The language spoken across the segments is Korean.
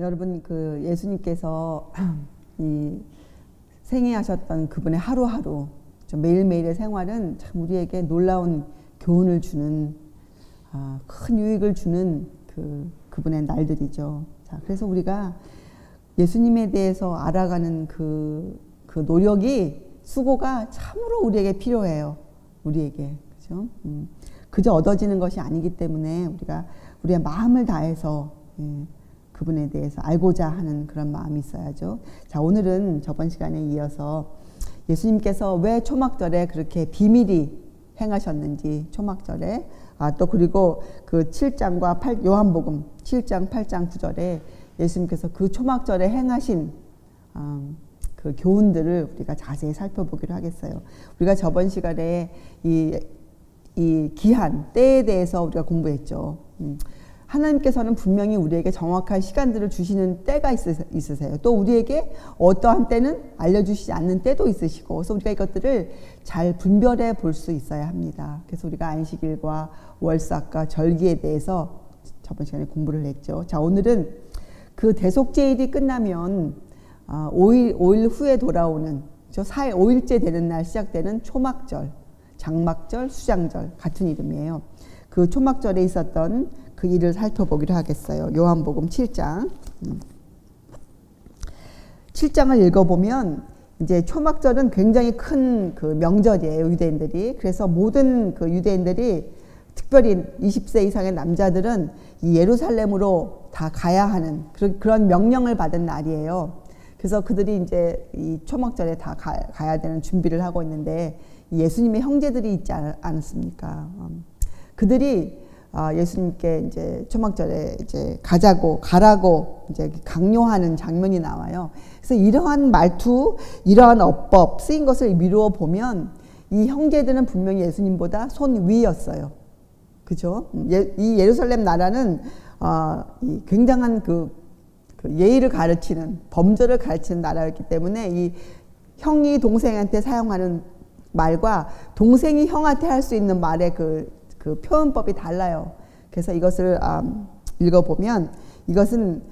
여러분 그 예수님께서 이 생애하셨던 그분의 하루하루 매일매일의 생활은 참 우리에게 놀라운 교훈을 주는 큰 유익을 주는 그분의 날들이죠. 자, 그래서 우리가 예수님에 대해서 알아가는 그 노력이 수고가 참으로 우리에게 필요해요. 우리에게 그죠? 그저 얻어지는 것이 아니기 때문에 우리가 우리의 마음을 다해서 그분에 대해서 알고자 하는 그런 마음이 있어야죠. 자, 오늘은 저번 시간에 이어서 예수님께서 왜 초막절에 그렇게 비밀히 행하셨는지, 초막절에 또 그리고 그 7장과 요한복음 7장 8장 9절에 예수님께서 그 초막절에 행하신 그 교훈들을 우리가 자세히 살펴보기로 하겠어요. 우리가 저번 시간에 이 기한 때에 대해서 우리가 공부했죠. 하나님께서는 분명히 우리에게 정확한 시간들을 주시는 때가 있으세요. 또 우리에게 어떠한 때는 알려주시지 않는 때도 있으시고, 그래서 우리가 이것들을 잘 분별해 볼 수 있어야 합니다. 그래서 우리가 안식일과 월삭과 절기에 대해서 저번 시간에 공부를 했죠. 자, 오늘은 그 대속죄일이 끝나면 5일 후에 돌아오는 5일째 되는 날 시작되는 초막절, 장막절, 수장절 같은 이름이에요. 그 초막절에 있었던 그 일을 살펴보기로 하겠어요. 요한복음 7장. 7장을 읽어보면 이제 초막절은 굉장히 큰 그 명절이에요. 유대인들이. 그래서 모든 그 유대인들이 특별히 20세 이상의 남자들은 이 예루살렘으로 다 가야 하는 그런 명령을 받은 날이에요. 그래서 그들이 이제 이 초막절에 다 가야 되는 준비를 하고 있는데 예수님의 형제들이 있지 않았습니까? 그들이 예수님께 이제 초막절에 이제 가라고 이제 강요하는 장면이 나와요. 그래서 이러한 말투, 이러한 어법 쓰인 것을 미루어 보면 이 형제들은 분명히 예수님보다 손 위였어요. 그죠? 이 예루살렘 나라는 이 굉장한 그 예의를 가르치는, 범절을 가르치는 나라였기 때문에 이 형이 동생한테 사용하는 말과 동생이 형한테 할 수 있는 말의 그 표현법이 달라요. 그래서 이것을 읽어보면 이것은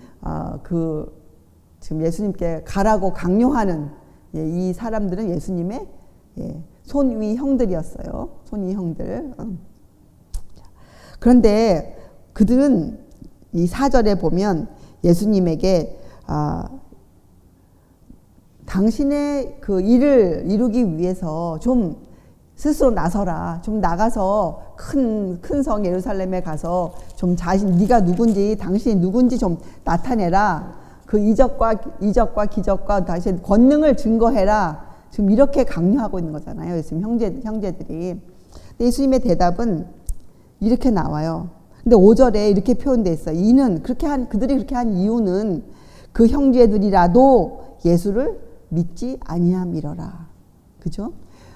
지금 예수님께 가라고 강요하는 이 사람들은 예수님의 손위 형들이었어요. 손위 형들. 그런데 그들은 이 4절에 보면 예수님에게 당신의 그 일을 이루기 위해서 좀 스스로 나서라. 좀 나가서 큰 성 예루살렘에 가서 좀 네가 누군지, 당신이 누군지 좀 나타내라. 그 이적과 기적과 다시 권능을 증거해라. 지금 이렇게 강요하고 있는 거잖아요. 예수님 형제들이. 예수님의 대답은 이렇게 나와요. 근데 5절에 이렇게 표현되어 있어요. 그들이 그렇게 한 이유는 그 형제들이라도 예수를 믿지 아니함이러라. 그죠?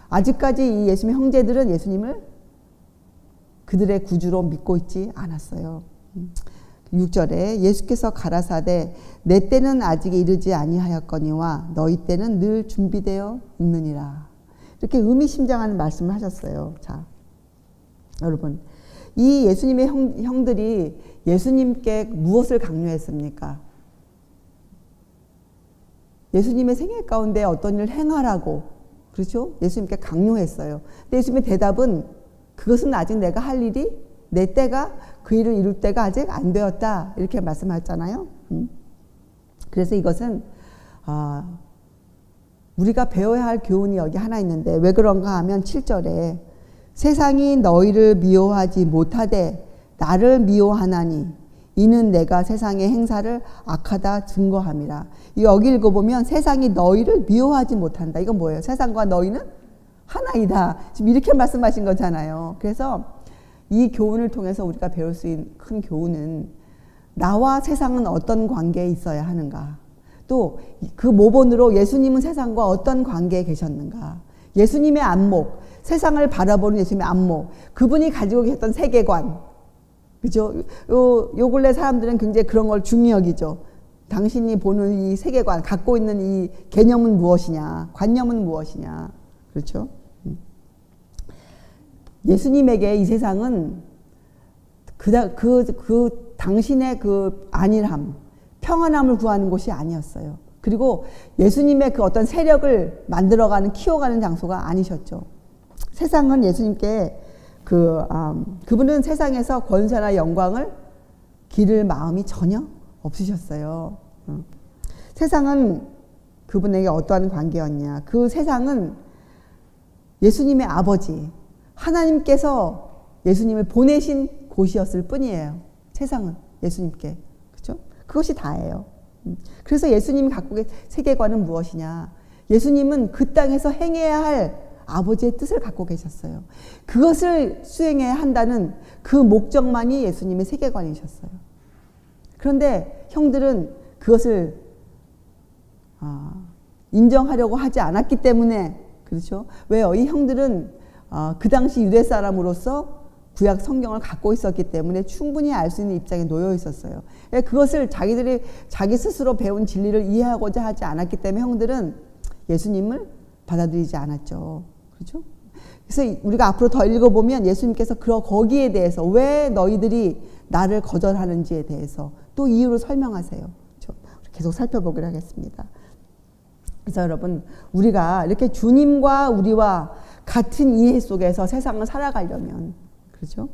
아직까지 이 예수님의 형제들은 예수님을 그들의 구주로 믿고 있지 않았어요. 6절에 예수께서 가라사대 내 때는 아직 이르지 아니하였거니와 너희 때는 늘 준비되어 있느니라. 이렇게 의미심장한 말씀을 하셨어요. 자, 여러분, 이 예수님의 형들이 예수님께 무엇을 강요했습니까? 예수님의 생애 가운데 어떤 일을 행하라고, 그렇죠? 예수님께 강요했어요. 근데 예수님의 대답은 그것은 아직 내가 할 일이, 내 때가, 그 일을 이룰 때가 아직 안 되었다. 이렇게 말씀하셨잖아요. 그래서 이것은 우리가 배워야 할 교훈이 여기 하나 있는데 왜 그런가 하면 7절에 세상이 너희를 미워하지 못하되 나를 미워하나니 이는 내가 세상의 행사를 악하다 증거함이라. 여기 읽어보면 세상이 너희를 미워하지 못한다. 이건 뭐예요? 세상과 너희는 하나이다. 지금 이렇게 말씀하신 거잖아요. 그래서 이 교훈을 통해서 우리가 배울 수 있는 큰 교훈은 나와 세상은 어떤 관계에 있어야 하는가. 또 그 모본으로 예수님은 세상과 어떤 관계에 계셨는가. 예수님의 안목, 세상을 바라보는 예수님의 안목, 그분이 가지고 계셨던 세계관, 그죠? 요 근래 사람들은 굉장히 그런 걸 중히 여기죠. 당신이 보는 이 세계관, 갖고 있는 이 개념은 무엇이냐, 관념은 무엇이냐, 그렇죠? 예수님에게 이 세상은 그 당신의 그 안일함, 평안함을 구하는 곳이 아니었어요. 그리고 예수님의 그 어떤 세력을 만들어가는, 키워가는 장소가 아니셨죠. 세상은 예수님께 그분은 세상에서 권세나 영광을 기를 마음이 전혀 없으셨어요. 세상은 그분에게 어떠한 관계였냐. 그 세상은 예수님의 아버지, 하나님께서 예수님을 보내신 곳이었을 뿐이에요. 세상은 예수님께. 그렇죠? 그것이 다예요. 그래서 예수님이 갖고 계신 세계관은 무엇이냐. 예수님은 그 땅에서 행해야 할 아버지의 뜻을 갖고 계셨어요. 그것을 수행해야 한다는 그 목적만이 예수님의 세계관이셨어요. 그런데 형들은 그것을 인정하려고 하지 않았기 때문에, 그렇죠? 왜요? 이 형들은 그 당시 유대 사람으로서 구약 성경을 갖고 있었기 때문에 충분히 알 수 있는 입장에 놓여 있었어요. 그것을 자기 스스로 배운 진리를 이해하고자 하지 않았기 때문에 형들은 예수님을 받아들이지 않았죠. 그렇죠? 그래서 우리가 앞으로 더 읽어보면 예수님께서 거기에 대해서 왜 너희들이 나를 거절하는지에 대해서 또 이유를 설명하세요. 그렇죠? 계속 살펴보기로 하겠습니다. 그래서 여러분, 우리가 이렇게 주님과 우리와 같은 이해 속에서 세상을 살아가려면, 그렇죠?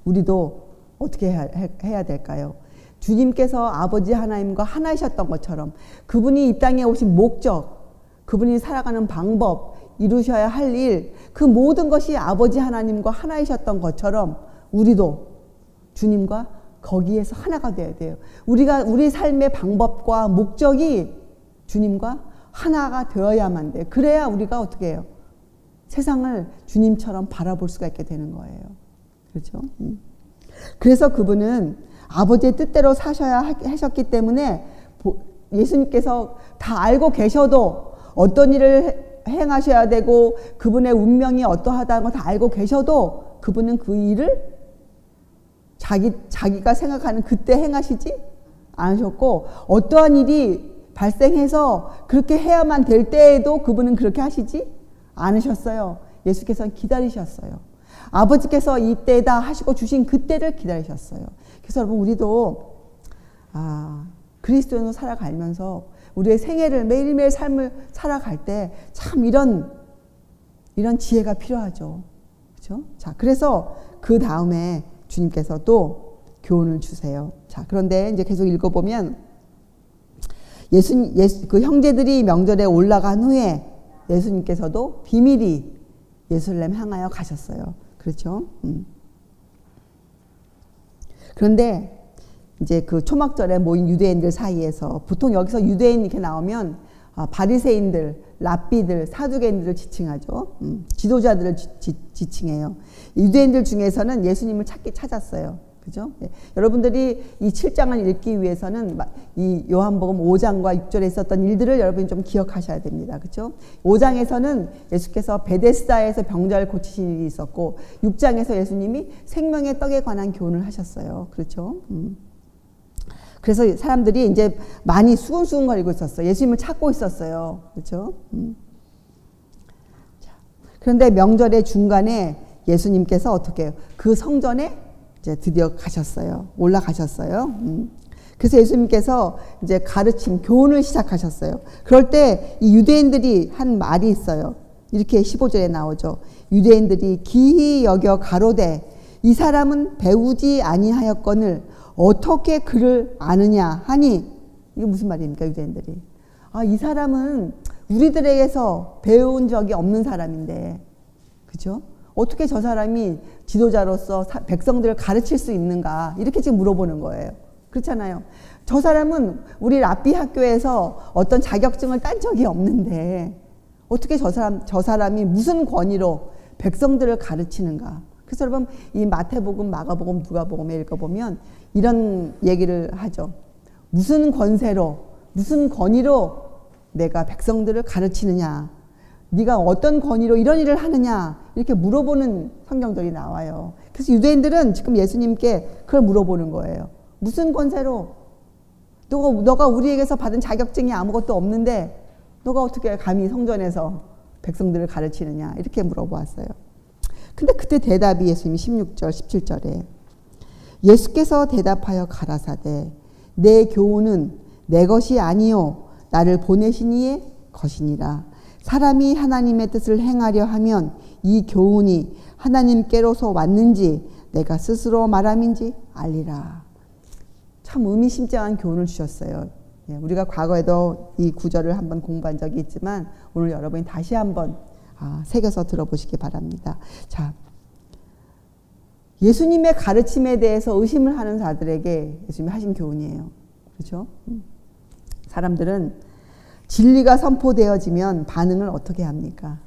우리도 어떻게 해야 될까요? 주님께서 아버지 하나님과 하나이셨던 것처럼 그분이 이 땅에 오신 목적, 그분이 살아가는 방법, 이루셔야 할 일, 그 모든 것이 아버지 하나님과 하나이셨던 것처럼 우리도 주님과 거기에서 하나가 되어야 돼요. 우리 삶의 방법과 목적이 주님과 하나가 되어야만 돼요. 그래야 우리가 어떻게 해요? 세상을 주님처럼 바라볼 수가 있게 되는 거예요. 그렇죠? 그래서 그분은 아버지의 뜻대로 사셔야 하셨기 때문에 예수님께서 다 알고 계셔도 어떤 일을 행하셔야 되고 그분의 운명이 어떠하다는 걸 다 알고 계셔도 그분은 그 일을 자기가 생각하는 그때 행하시지 않으셨고, 어떠한 일이 발생해서 그렇게 해야만 될 때에도 그분은 그렇게 하시지 않으셨어요. 예수께서는 기다리셨어요. 아버지께서 이때다 하시고 주신 그때를 기다리셨어요. 그래서 여러분, 우리도 그리스도인으로 살아가면서 우리의 생애를, 매일매일 삶을 살아갈 때 참 이런 지혜가 필요하죠. 그렇죠? 자, 그래서 그 다음에 주님께서 또 교훈을 주세요. 자, 그런데 이제 계속 읽어보면 그 형제들이 명절에 올라간 후에 예수님께서도 비밀히 예루살렘 향하여 가셨어요. 그렇죠? 그런데 이제 그 초막절에 모인 유대인들 사이에서 보통 여기서 유대인 이렇게 나오면 바리새인들, 랍비들, 사두개인들을 지칭하죠. 지도자들을 지칭해요. 유대인들 중에서는 예수님을 찾았어요. 그죠? 네. 여러분들이 이 7장을 읽기 위해서는 이 요한복음 5장과 6절에 있었던 일들을 여러분이 좀 기억하셔야 됩니다. 그죠? 5장에서는 예수께서 베데스다에서 병자를 고치신 일이 있었고, 6장에서 예수님이 생명의 떡에 관한 교훈을 하셨어요. 그렇죠? 그래서 사람들이 이제 많이 수근수근거리고 있었어요. 예수님을 찾고 있었어요. 그렇죠? 그런데 명절의 중간에 예수님께서 어떻게 해요? 그 성전에 이제 드디어 가셨어요. 올라가셨어요. 그래서 예수님께서 이제 가르침, 교훈을 시작하셨어요. 그럴 때 이 유대인들이 한 말이 있어요. 이렇게 15절에 나오죠. 유대인들이 기히 여겨 가로되 이 사람은 배우지 아니하였거늘 어떻게 그를 아느냐 하니, 이게 무슨 말입니까? 유대인들이 이 사람은 우리들에게서 배운 적이 없는 사람인데, 그죠? 어떻게 저 사람이 지도자로서 백성들을 가르칠 수 있는가, 이렇게 지금 물어보는 거예요. 그렇잖아요. 저 사람은 우리 랍비 학교에서 어떤 자격증을 딴 적이 없는데 어떻게 저 사람이 무슨 권위로 백성들을 가르치는가. 그래서 여러분, 이 마태복음, 마가복음, 누가복음에 읽어보면 이런 얘기를 하죠. 무슨 권세로, 무슨 권위로 내가 백성들을 가르치느냐, 네가 어떤 권위로 이런 일을 하느냐, 이렇게 물어보는 성경들이 나와요. 그래서 유대인들은 지금 예수님께 그걸 물어보는 거예요. 무슨 권세로? 너가 우리에게서 받은 자격증이 아무것도 없는데 너가 어떻게 감히 성전에서 백성들을 가르치느냐, 이렇게 물어보았어요. 근데 그때 대답이 예수님이 16절, 17절에 예수께서 대답하여 가라사대 내 교훈은 내 것이 아니요 나를 보내신 이의 것이니라. 사람이 하나님의 뜻을 행하려 하면 이 교훈이 하나님께로서 왔는지 내가 스스로 말함인지 알리라. 참 의미심장한 교훈을 주셨어요. 우리가 과거에도 이 구절을 한번 공부한 적이 있지만 오늘 여러분이 다시 한번 새겨서 들어보시기 바랍니다. 자, 예수님의 가르침에 대해서 의심을 하는 자들에게 예수님이 하신 교훈이에요. 그렇죠? 사람들은 진리가 선포되어지면 반응을 어떻게 합니까?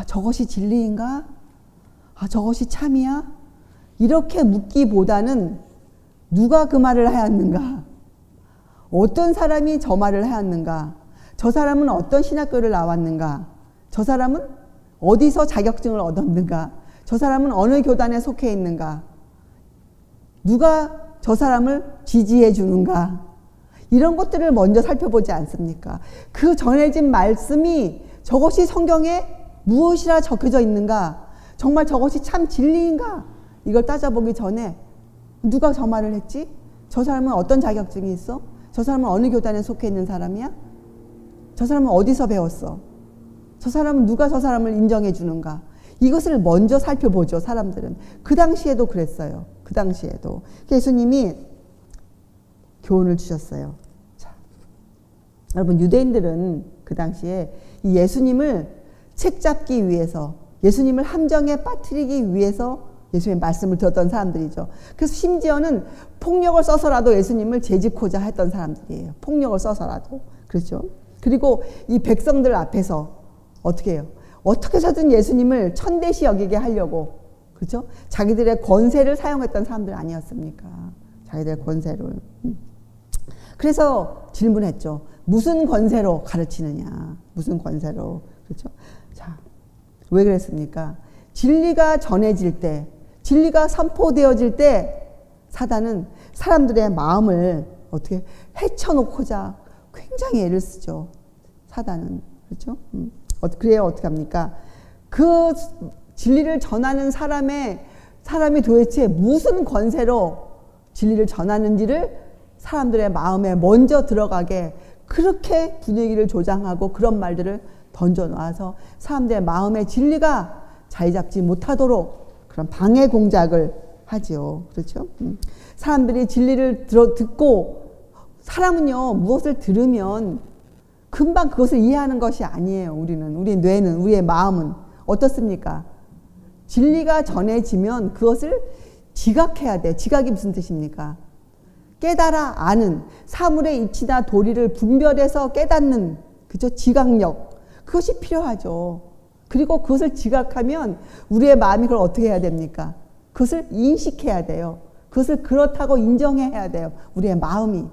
저것이 진리인가? 저것이 참이야? 이렇게 묻기보다는 누가 그 말을 하였는가? 어떤 사람이 저 말을 하였는가? 저 사람은 어떤 신학교를 나왔는가? 저 사람은 어디서 자격증을 얻었는가? 저 사람은 어느 교단에 속해 있는가? 누가 저 사람을 지지해 주는가? 이런 것들을 먼저 살펴보지 않습니까? 그 전해진 말씀이 저것이 성경에 무엇이라 적혀져 있는가? 정말 저것이 참 진리인가? 이걸 따져보기 전에 누가 저 말을 했지? 저 사람은 어떤 자격증이 있어? 저 사람은 어느 교단에 속해 있는 사람이야? 저 사람은 어디서 배웠어? 저 사람은 누가 저 사람을 인정해 주는가? 이것을 먼저 살펴보죠, 사람들은. 그 당시에도 그랬어요. 그 당시에도. 예수님이 교훈을 주셨어요. 자, 여러분, 유대인들은 그 당시에 이 예수님을 책 잡기 위해서, 예수님을 함정에 빠뜨리기 위해서 예수님의 말씀을 들었던 사람들이죠. 그래서 심지어는 폭력을 써서라도 예수님을 제지코자 했던 사람들이에요. 폭력을 써서라도. 그렇죠? 그리고 이 백성들 앞에서 어떻게 해요? 어떻게 해서든 예수님을 천대시 여기게 하려고, 그렇죠? 자기들의 권세를 사용했던 사람들 아니었습니까? 자기들의 권세를. 그래서 질문했죠. 무슨 권세로 가르치느냐? 무슨 권세로? 그렇죠? 자, 왜 그랬습니까? 진리가 전해질 때, 진리가 선포되어질 때 사단은 사람들의 마음을 어떻게 헤쳐놓고자 굉장히 애를 쓰죠. 사단은. 그렇죠? 그래야 어떻게 합니까? 그 진리를 전하는 사람이 도대체 무슨 권세로 진리를 전하는지를 사람들의 마음에 먼저 들어가게 그렇게 분위기를 조장하고 그런 말들을 던져놔서 사람들의 마음에 진리가 자리 잡지 못하도록 그런 방해 공작을 하지요. 그렇죠? 사람들이 진리를 듣고, 사람은요, 무엇을 들으면 금방 그것을 이해하는 것이 아니에요. 우리 뇌는, 우리의 마음은 어떻습니까? 진리가 전해지면 그것을 지각해야 돼. 지각이 무슨 뜻입니까? 깨달아 아는, 사물의 이치나 도리를 분별해서 깨닫는, 그죠? 지각력. 그것이 필요하죠. 그리고 그것을 지각하면 우리의 마음이 그걸 어떻게 해야 됩니까? 그것을 인식해야 돼요. 그것을 그렇다고 인정해야 돼요. 우리의 마음이.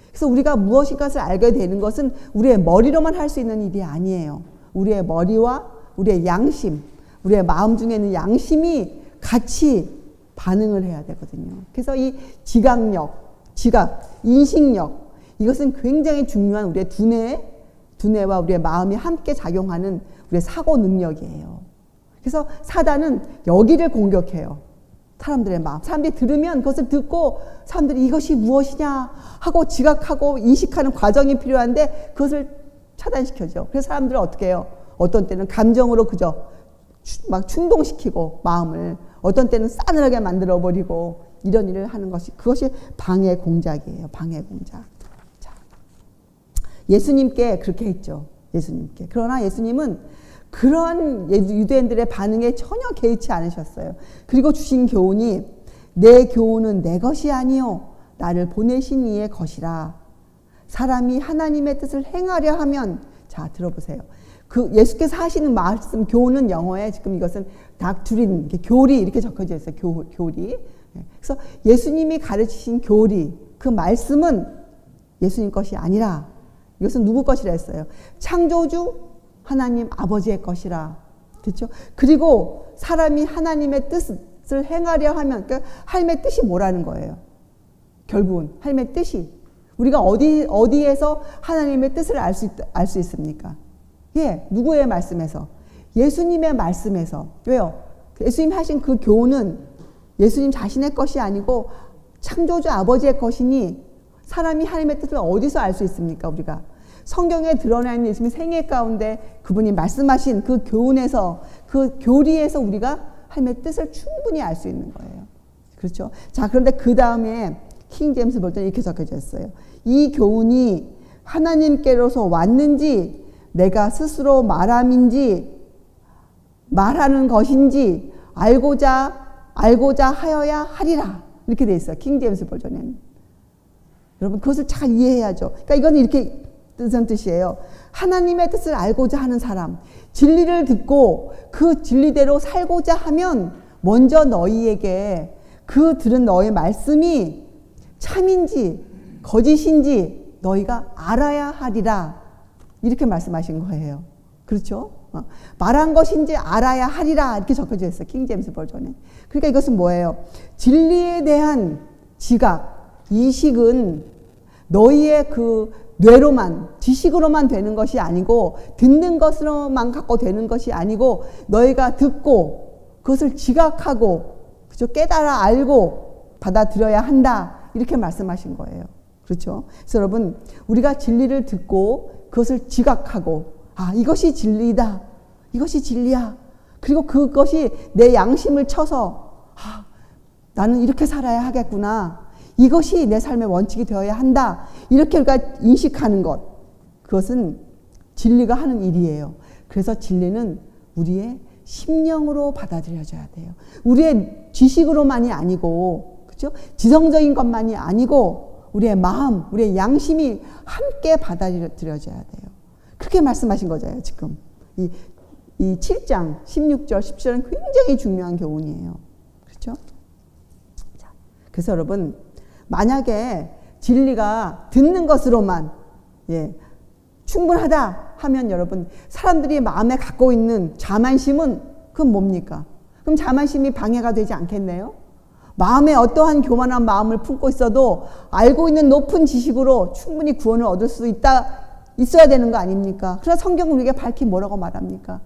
그래서 우리가 무엇인가를 알게 되는 것은 우리의 머리로만 할 수 있는 일이 아니에요. 우리의 머리와 우리의 양심, 우리의 마음 중에 있는 양심이 같이 반응을 해야 되거든요. 그래서 이 지각력, 인식력, 이것은 굉장히 중요한 우리의 두뇌와 우리의 마음이 함께 작용하는 우리의 사고 능력이에요. 그래서 사단은 여기를 공격해요. 사람들의 마음. 사람들이 들으면 그것을 듣고 사람들이 이것이 무엇이냐 하고 지각하고 인식하는 과정이 필요한데 그것을 차단시켜줘. 그래서 사람들은 어떻게 해요? 어떤 때는 감정으로 그저 막 충동시키고 마음을, 어떤 때는 싸늘하게 만들어버리고 이런 일을 하는 것이, 그것이 방해 공작이에요. 방해 공작. 자, 예수님께 그렇게 했죠. 예수님께. 그러나 예수님은 그런 유대인들의 반응에 전혀 개의치 않으셨어요. 그리고 주신 교훈이 내 교훈은 내 것이 아니요 나를 보내신 이의 것이라. 사람이 하나님의 뜻을 행하려 하면, 자, 들어보세요. 그 예수께서 하시는 말씀, 교훈은 영어에 지금 이것은 닥트린, 교리 이렇게 적혀져 있어요. 교리. 그래서 예수님이 가르치신 교리, 그 말씀은 예수님 것이 아니라 이것은 누구 것이라 했어요? 창조주 하나님 아버지의 것이라. 그렇죠? 그리고 사람이 하나님의 뜻을 행하려 하면, 그러니까 하나님의 뜻이 뭐라는 거예요? 결국은 하나님의 뜻이, 우리가 어디에서 하나님의 뜻을 알 수 있습니까? 예, 누구의 말씀에서? 예수님의 말씀에서. 왜요? 예수님 하신 그 교훈은 예수님 자신의 것이 아니고 창조주 아버지의 것이니 사람이 하나님의 뜻을 어디서 알 수 있습니까? 우리가 성경에 드러나 있는 예수님의 생애 가운데 그분이 말씀하신 그 교훈에서, 그 교리에서 우리가 하나님의 뜻을 충분히 알 수 있는 거예요. 그렇죠? 자, 그런데 그 다음에 킹 제임스 버전에 이렇게 적혀져 있어요. 이 교훈이 하나님께로서 왔는지, 내가 스스로 말함인지, 말하는 것인지 알고자 하여야 하리라. 이렇게 돼 있어요. 킹 제임스 버전에는. 여러분, 그것을 잘 이해해야죠. 그러니까 이건 이렇게 뜻은 뜻이에요. 하나님의 뜻을 알고자 하는 사람, 진리를 듣고 그 진리대로 살고자 하면 먼저 너희에게 그 들은 너의 말씀이 참인지 거짓인지 너희가 알아야 하리라. 이렇게 말씀하신 거예요. 그렇죠? 말한 것인지 알아야 하리라. 이렇게 적혀져 있어요. 킹 제임스 버전에. 그러니까 이것은 뭐예요? 진리에 대한 지각, 이식은 너희의 그 뇌로만, 지식으로만 되는 것이 아니고, 듣는 것으로만 갖고 되는 것이 아니고, 너희가 듣고 그것을 지각하고, 그죠? 깨달아 알고 받아들여야 한다. 이렇게 말씀하신 거예요. 그렇죠? 그래서 여러분, 우리가 진리를 듣고 그것을 지각하고, 아, 이것이 진리다. 이것이 진리야. 그리고 그것이 내 양심을 쳐서, 아, 나는 이렇게 살아야 하겠구나. 이것이 내 삶의 원칙이 되어야 한다. 이렇게 우리가 인식하는 것. 그것은 진리가 하는 일이에요. 그래서 진리는 우리의 심령으로 받아들여져야 돼요. 우리의 지식으로만이 아니고, 그렇죠? 지성적인 것만이 아니고, 우리의 마음, 우리의 양심이 함께 받아들여져야 돼요. 그렇게 말씀하신 거잖아요, 지금. 이 7장, 16절, 17절은 굉장히 중요한 교훈이에요. 그렇죠? 자, 그래서 여러분, 만약에 진리가 듣는 것으로만 충분하다 하면 여러분, 사람들이 마음에 갖고 있는 자만심은 그건 뭡니까? 그럼 자만심이 방해가 되지 않겠네요? 마음에 어떠한 교만한 마음을 품고 있어도 알고 있는 높은 지식으로 충분히 구원을 얻을 수 있어야 되는 거 아닙니까? 그러나 성경은 우리에게 밝히 뭐라고 말합니까?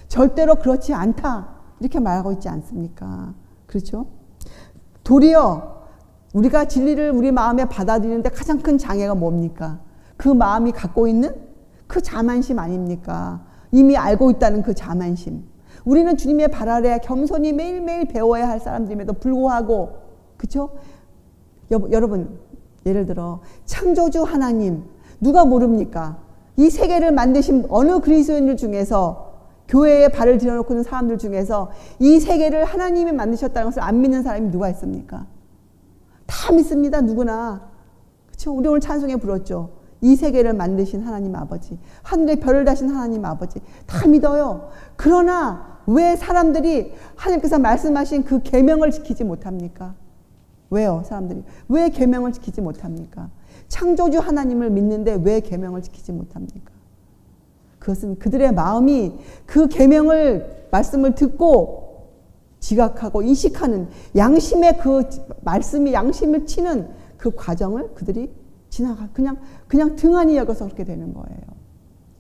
절대로 그렇지 않다. 이렇게 말하고 있지 않습니까? 그렇죠? 도리어 우리가 진리를 우리 마음에 받아들이는데 가장 큰 장애가 뭡니까? 그 마음이 갖고 있는 그 자만심 아닙니까? 이미 알고 있다는 그 자만심. 우리는 주님의 발 아래 겸손히 매일매일 배워야 할 사람들임에도 불구하고, 그렇죠? 여러분, 예를 들어 창조주 하나님 누가 모릅니까? 이 세계를 만드신 어느 그리스도인들 중에서, 교회에 발을 들여놓고 있는 사람들 중에서 이 세계를 하나님이 만드셨다는 것을 안 믿는 사람이 누가 있습니까? 다 믿습니다. 누구나. 그렇죠? 우리 오늘 찬송에 불렀죠. 이 세계를 만드신 하나님 아버지, 하늘의 별을 다신 하나님 아버지, 다 믿어요. 그러나 왜 사람들이 하나님께서 말씀하신 그 계명을 지키지 못합니까? 왜요? 사람들이 왜 계명을 지키지 못합니까? 창조주 하나님을 믿는데 왜 계명을 지키지 못합니까? 그것은 그들의 마음이 그 계명을 말씀을 듣고 지각하고 인식하는 양심의 그 말씀이 양심을 치는 그 과정을 그들이 그냥 등한히 여겨서 그렇게 되는 거예요.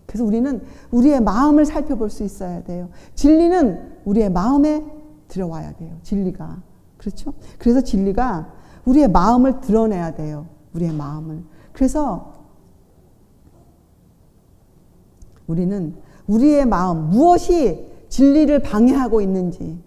그래서 우리는 우리의 마음을 살펴볼 수 있어야 돼요. 진리는 우리의 마음에 들어와야 돼요. 진리가. 그렇죠? 그래서 진리가 우리의 마음을 드러내야 돼요. 우리의 마음을. 그래서 우리는 우리의 마음, 무엇이 진리를 방해하고 있는지,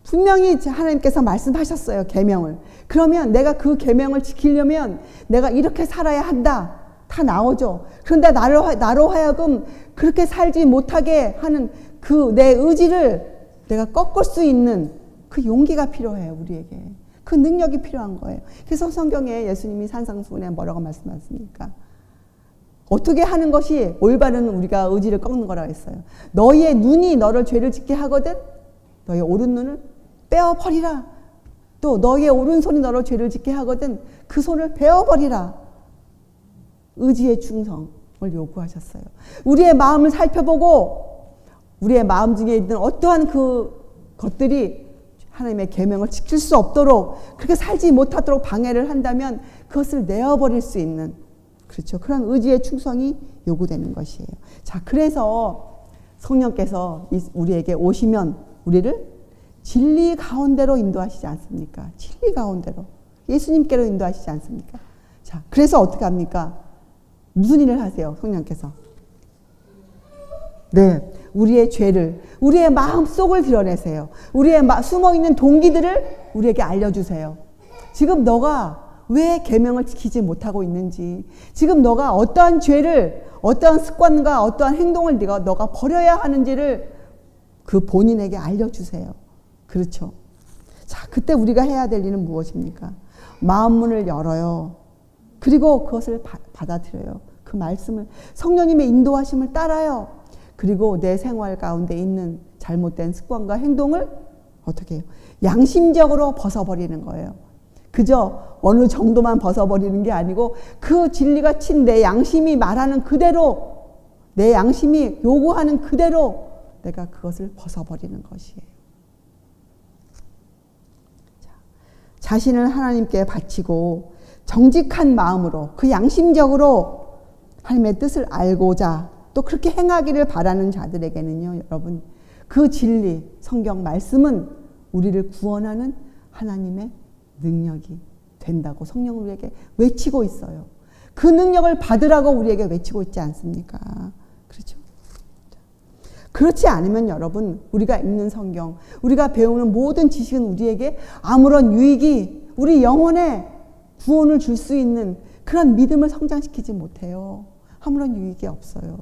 분명히 하나님께서 말씀하셨어요. 계명을. 그러면 내가 그 계명을 지키려면 내가 이렇게 살아야 한다. 다 나오죠. 그런데 나로 하여금 그렇게 살지 못하게 하는 그 내 의지를 내가 꺾을 수 있는 그 용기가 필요해요. 우리에게. 그 능력이 필요한 거예요. 그래서 성경에 예수님이 산상수훈에 뭐라고 말씀하십니까? 어떻게 하는 것이 올바른 우리가 의지를 꺾는 거라고 했어요. 너희의 눈이 너를 죄를 짓게 하거든 너희의 오른 눈을 빼어버리라. 또 너희의 오른손이 너를 죄를 짓게 하거든 그 손을 베어버리라. 의지의 충성을 요구하셨어요. 우리의 마음을 살펴보고 우리의 마음 중에 있는 어떠한 그 것들이 하나님의 계명을 지킬 수 없도록, 그렇게 살지 못하도록 방해를 한다면 그것을 내어버릴 수 있는, 그렇죠, 그런 의지의 충성이 요구되는 것이에요. 자, 그래서 성령께서 우리에게 오시면 우리를 진리 가운데로 인도하시지 않습니까? 진리 가운데로, 예수님께로 인도하시지 않습니까? 자, 그래서 어떻게 합니까? 무슨 일을 하세요, 성령께서? 네, 우리의 죄를, 우리의 마음속을 드러내세요. 우리의 숨어있는 동기들을 우리에게 알려주세요. 지금 너가 왜 계명을 지키지 못하고 있는지, 지금 너가 어떠한 죄를, 어떠한 습관과 어떠한 행동을 너가 버려야 하는지를 그 본인에게 알려주세요. 그렇죠? 자, 그때 우리가 해야 될 일은 무엇입니까? 마음문을 열어요. 그리고 그것을 받아들여요. 그 말씀을, 성령님의 인도하심을 따라요. 그리고 내 생활 가운데 있는 잘못된 습관과 행동을 어떻게 해요? 양심적으로 벗어버리는 거예요. 그저 어느 정도만 벗어버리는 게 아니고 그 진리가 친 내 양심이 말하는 그대로, 내 양심이 요구하는 그대로 내가 그것을 벗어버리는 것이에요. 자, 자신을 하나님께 바치고 정직한 마음으로, 그 양심적으로 하나님의 뜻을 알고자 또 그렇게 행하기를 바라는 자들에게는요, 여러분, 그 진리, 성경 말씀은 우리를 구원하는 하나님의 능력이 된다고 성령은 우리에게 외치고 있어요. 그 능력을 받으라고 우리에게 외치고 있지 않습니까? 그렇죠? 그렇지 않으면 여러분, 우리가 읽는 성경, 우리가 배우는 모든 지식은 우리에게 아무런 유익이, 우리 영혼에 구원을 줄 수 있는 그런 믿음을 성장시키지 못해요. 아무런 유익이 없어요.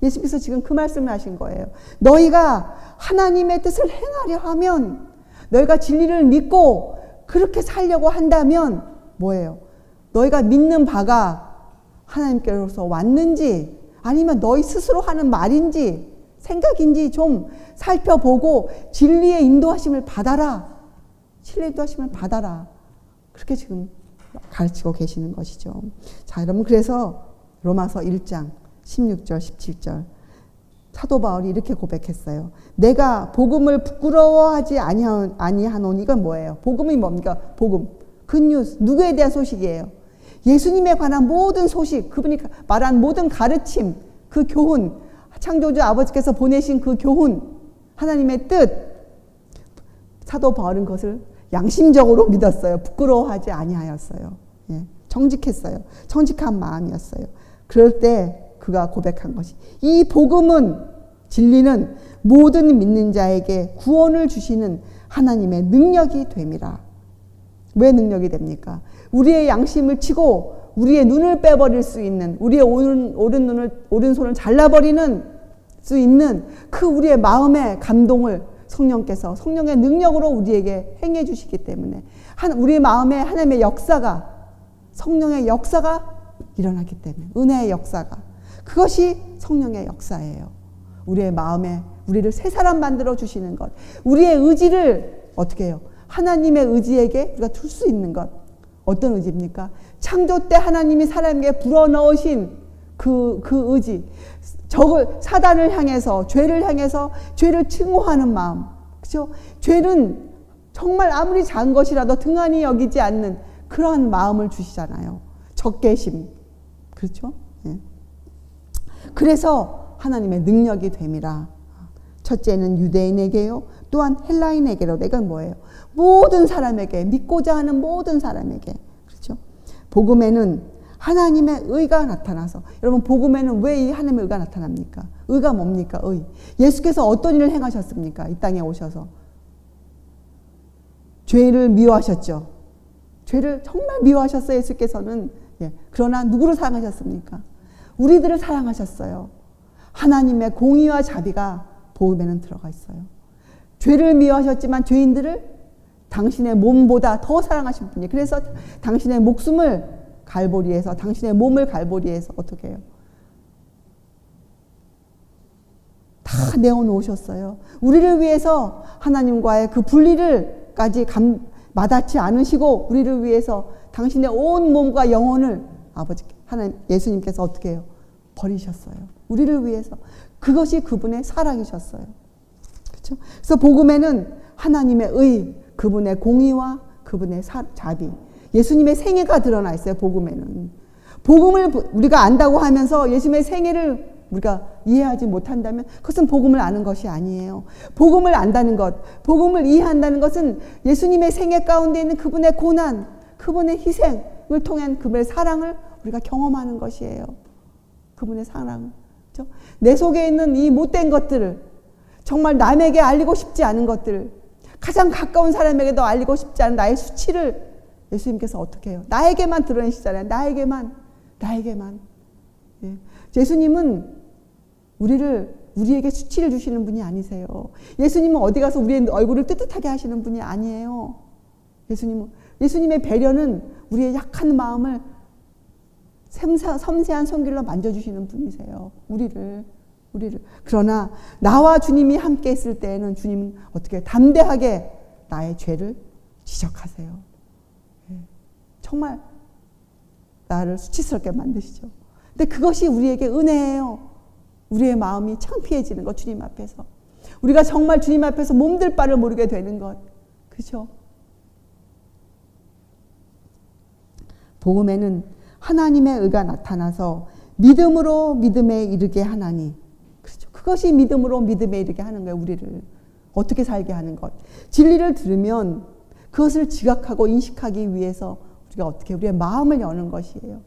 예수께서 지금 그 말씀을 하신 거예요. 너희가 하나님의 뜻을 행하려 하면, 너희가 진리를 믿고 그렇게 살려고 한다면 뭐예요? 너희가 믿는 바가 하나님께로서 왔는지 아니면 너희 스스로 하는 말인지 생각인지 좀 살펴보고 진리의 인도하심을 받아라. 진리의 인도하심을 받아라. 그렇게 지금 가르치고 계시는 것이죠. 자, 여러분, 그래서 로마서 1장 16절 17절 사도 바울이 이렇게 고백했어요. 내가 복음을 부끄러워하지 아니하노니. 이건 뭐예요? 복음이 뭡니까? 복음, 굿뉴스, 누구에 대한 소식이에요? 예수님에 관한 모든 소식, 그분이 말한 모든 가르침, 그 교훈, 창조주 아버지께서 보내신 그 교훈, 하나님의 뜻. 사도 바울은 그것을 양심적으로 믿었어요. 부끄러워하지 아니하였어요. 예, 정직했어요. 정직한 마음이었어요. 그럴 때 그가 고백한 것이, 이 복음은, 진리는 모든 믿는 자에게 구원을 주시는 하나님의 능력이 됨이라. 왜 능력이 됩니까? 우리의 양심을 치고 우리의 눈을 빼버릴 수 있는, 우리의 오른손을 잘라버리는 수 있는 그 우리의 마음의 감동을 성령께서 성령의 능력으로 우리에게 행해 주시기 때문에 우리의 마음에 하나님의 역사가, 성령의 역사가 일어나기 때문에, 은혜의 역사가, 그것이 성령의 역사예요. 우리의 마음에 우리를 새 사람 만들어 주시는 것, 우리의 의지를 어떻게 해요? 하나님의 의지에게 우리가 둘 수 있는 것. 어떤 의지입니까? 창조 때 하나님이 사람에게 불어넣으신 그 의지, 사단을 향해서, 죄를 향해서 죄를 증오하는 마음, 그렇죠? 죄는 정말 아무리 작은 것이라도 등한히 여기지 않는 그러한 마음을 주시잖아요. 적개심, 그렇죠? 예. 그래서 하나님의 능력이 됨이라. 첫째는 유대인에게요, 또한 헬라인에게로. 내가 뭐예요? 모든 사람에게, 믿고자 하는 모든 사람에게. 그렇죠? 복음에는 하나님의 의가 나타나서, 여러분, 복음에는 왜 이 하나님의 의가 나타납니까? 의가 뭡니까? 의. 예수께서 어떤 일을 행하셨습니까? 이 땅에 오셔서 죄를 미워하셨죠. 죄를 정말 미워하셨어요, 예수께서는. 예. 그러나 누구를 사랑하셨습니까? 우리들을 사랑하셨어요. 하나님의 공의와 자비가 복음에는 들어가 있어요. 죄를 미워하셨지만 죄인들을 당신의 몸보다 더 사랑하신 분이에요. 그래서 당신의 목숨을 갈보리에서, 당신의 몸을 갈보리에서 어떻게 해요? 다 내어놓으셨어요. 우리를 위해서 하나님과의 그 분리를까지 마다치 않으시고, 우리를 위해서 당신의 온 몸과 영혼을 하나님, 예수님께서 어떻게 해요? 버리셨어요. 우리를 위해서. 그것이 그분의 사랑이셨어요. 그렇죠? 그래서 복음에는 하나님의 의, 그분의 공의와 그분의 자비, 예수님의 생애가 드러나 있어요. 복음에는. 복음을 우리가 안다고 하면서 예수님의 생애를 우리가 이해하지 못한다면 그것은 복음을 아는 것이 아니에요. 복음을 안다는 것, 복음을 이해한다는 것은 예수님의 생애 가운데 있는 그분의 고난, 그분의 희생, 통한 그분의 사랑을 우리가 경험하는 것이에요. 그분의 사랑을. 그렇죠? 내 속에 있는 이 못된 것들을, 정말 남에게 알리고 싶지 않은 것들을, 가장 가까운 사람에게도 알리고 싶지 않은 나의 수치를 예수님께서 어떻게 해요? 나에게만 드러내시잖아요. 나에게만. 예. 예수님은 우리에게 수치를 주시는 분이 아니세요. 예수님은 어디 가서 우리의 얼굴을 뜨뜻하게 하시는 분이 아니에요. 예수님의 배려는 우리의 약한 마음을 섬세한 손길로 만져주시는 분이세요. 우리를. 그러나 나와 주님이 함께 있을 때에는 주님은 어떻게 담대하게 나의 죄를 지적하세요. 정말 나를 수치스럽게 만드시죠. 근데 그것이 우리에게 은혜예요. 우리의 마음이 창피해지는 것, 주님 앞에서. 우리가 정말 주님 앞에서 몸둘 바를 모르게 되는 것. 그렇죠? 복음에는 하나님의 의가 나타나서 믿음으로 믿음에 이르게 하나니. 그렇죠? 그것이 믿음으로 믿음에 이르게 하는 거예요. 우리를 어떻게 살게 하는 것. 진리를 들으면 그것을 지각하고 인식하기 위해서 우리가 어떻게 우리의 마음을 여는 것이에요.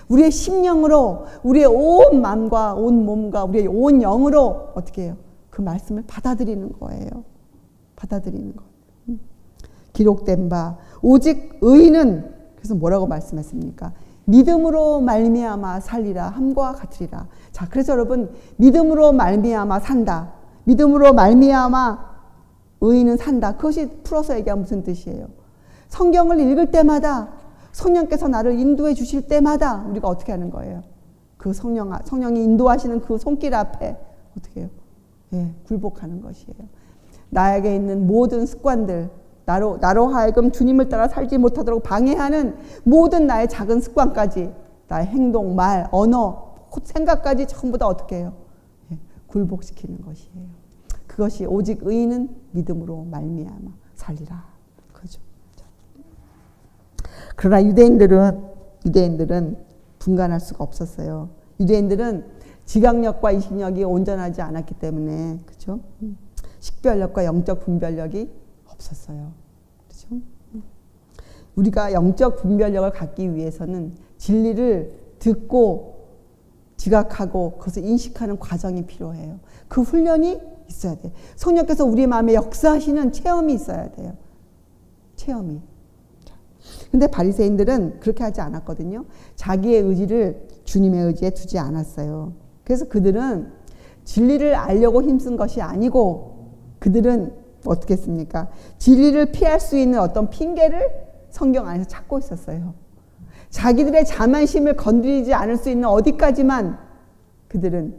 우리의 심령으로, 우리의 온 마음과 온 몸과 우리의 온 영으로 어떻게 해요? 그 말씀을 받아들이는 거예요. 받아들이는 것. 기록된 바 오직 의인은, 그래서 뭐라고 말씀했습니까? 믿음으로 말미암아 살리라 함과 같으리라. 자, 그래서 여러분, 믿음으로 말미암아 산다. 믿음으로 말미암아 의인은 산다. 그것이 풀어서 얘기하면 무슨 뜻이에요? 성경을 읽을 때마다, 성령께서 나를 인도해 주실 때마다 우리가 어떻게 하는 거예요? 그 성령이 인도하시는 그 손길 앞에 어떻게 해요? 예, 굴복하는 것이에요. 나에게 있는 모든 습관들, 나로 하여금 주님을 따라 살지 못하도록 방해하는 모든 나의 작은 습관까지, 나의 행동, 말, 언어, 생각까지 전부 다 어떻게 해요? 예, 굴복시키는 것이에요. 그것이 오직 의인은 믿음으로 말미암아 살리라. 그죠? 그러나 유대인들은 분간할 수가 없었어요. 유대인들은 지각력과 인식력이 온전하지 않았기 때문에, 그렇죠? 식별력과 영적 분별력이 없었어요. 그렇죠? 우리가 영적 분별력을 갖기 위해서는 진리를 듣고 지각하고 그것을 인식하는 과정이 필요해요. 그 훈련이 있어야 돼요. 성령께서 우리 마음에 역사하시는 체험이 있어야 돼요. 체험이. 근데 바리새인들은 그렇게 하지 않았거든요. 자기의 의지를 주님의 의지에 두지 않았어요. 그래서 그들은 진리를 알려고 힘쓴 것이 아니고, 그들은 어떻게 했습니까? 진리를 피할 수 있는 어떤 핑계를 성경 안에서 찾고 있었어요. 자기들의 자만심을 건드리지 않을 수 있는 어디까지만 그들은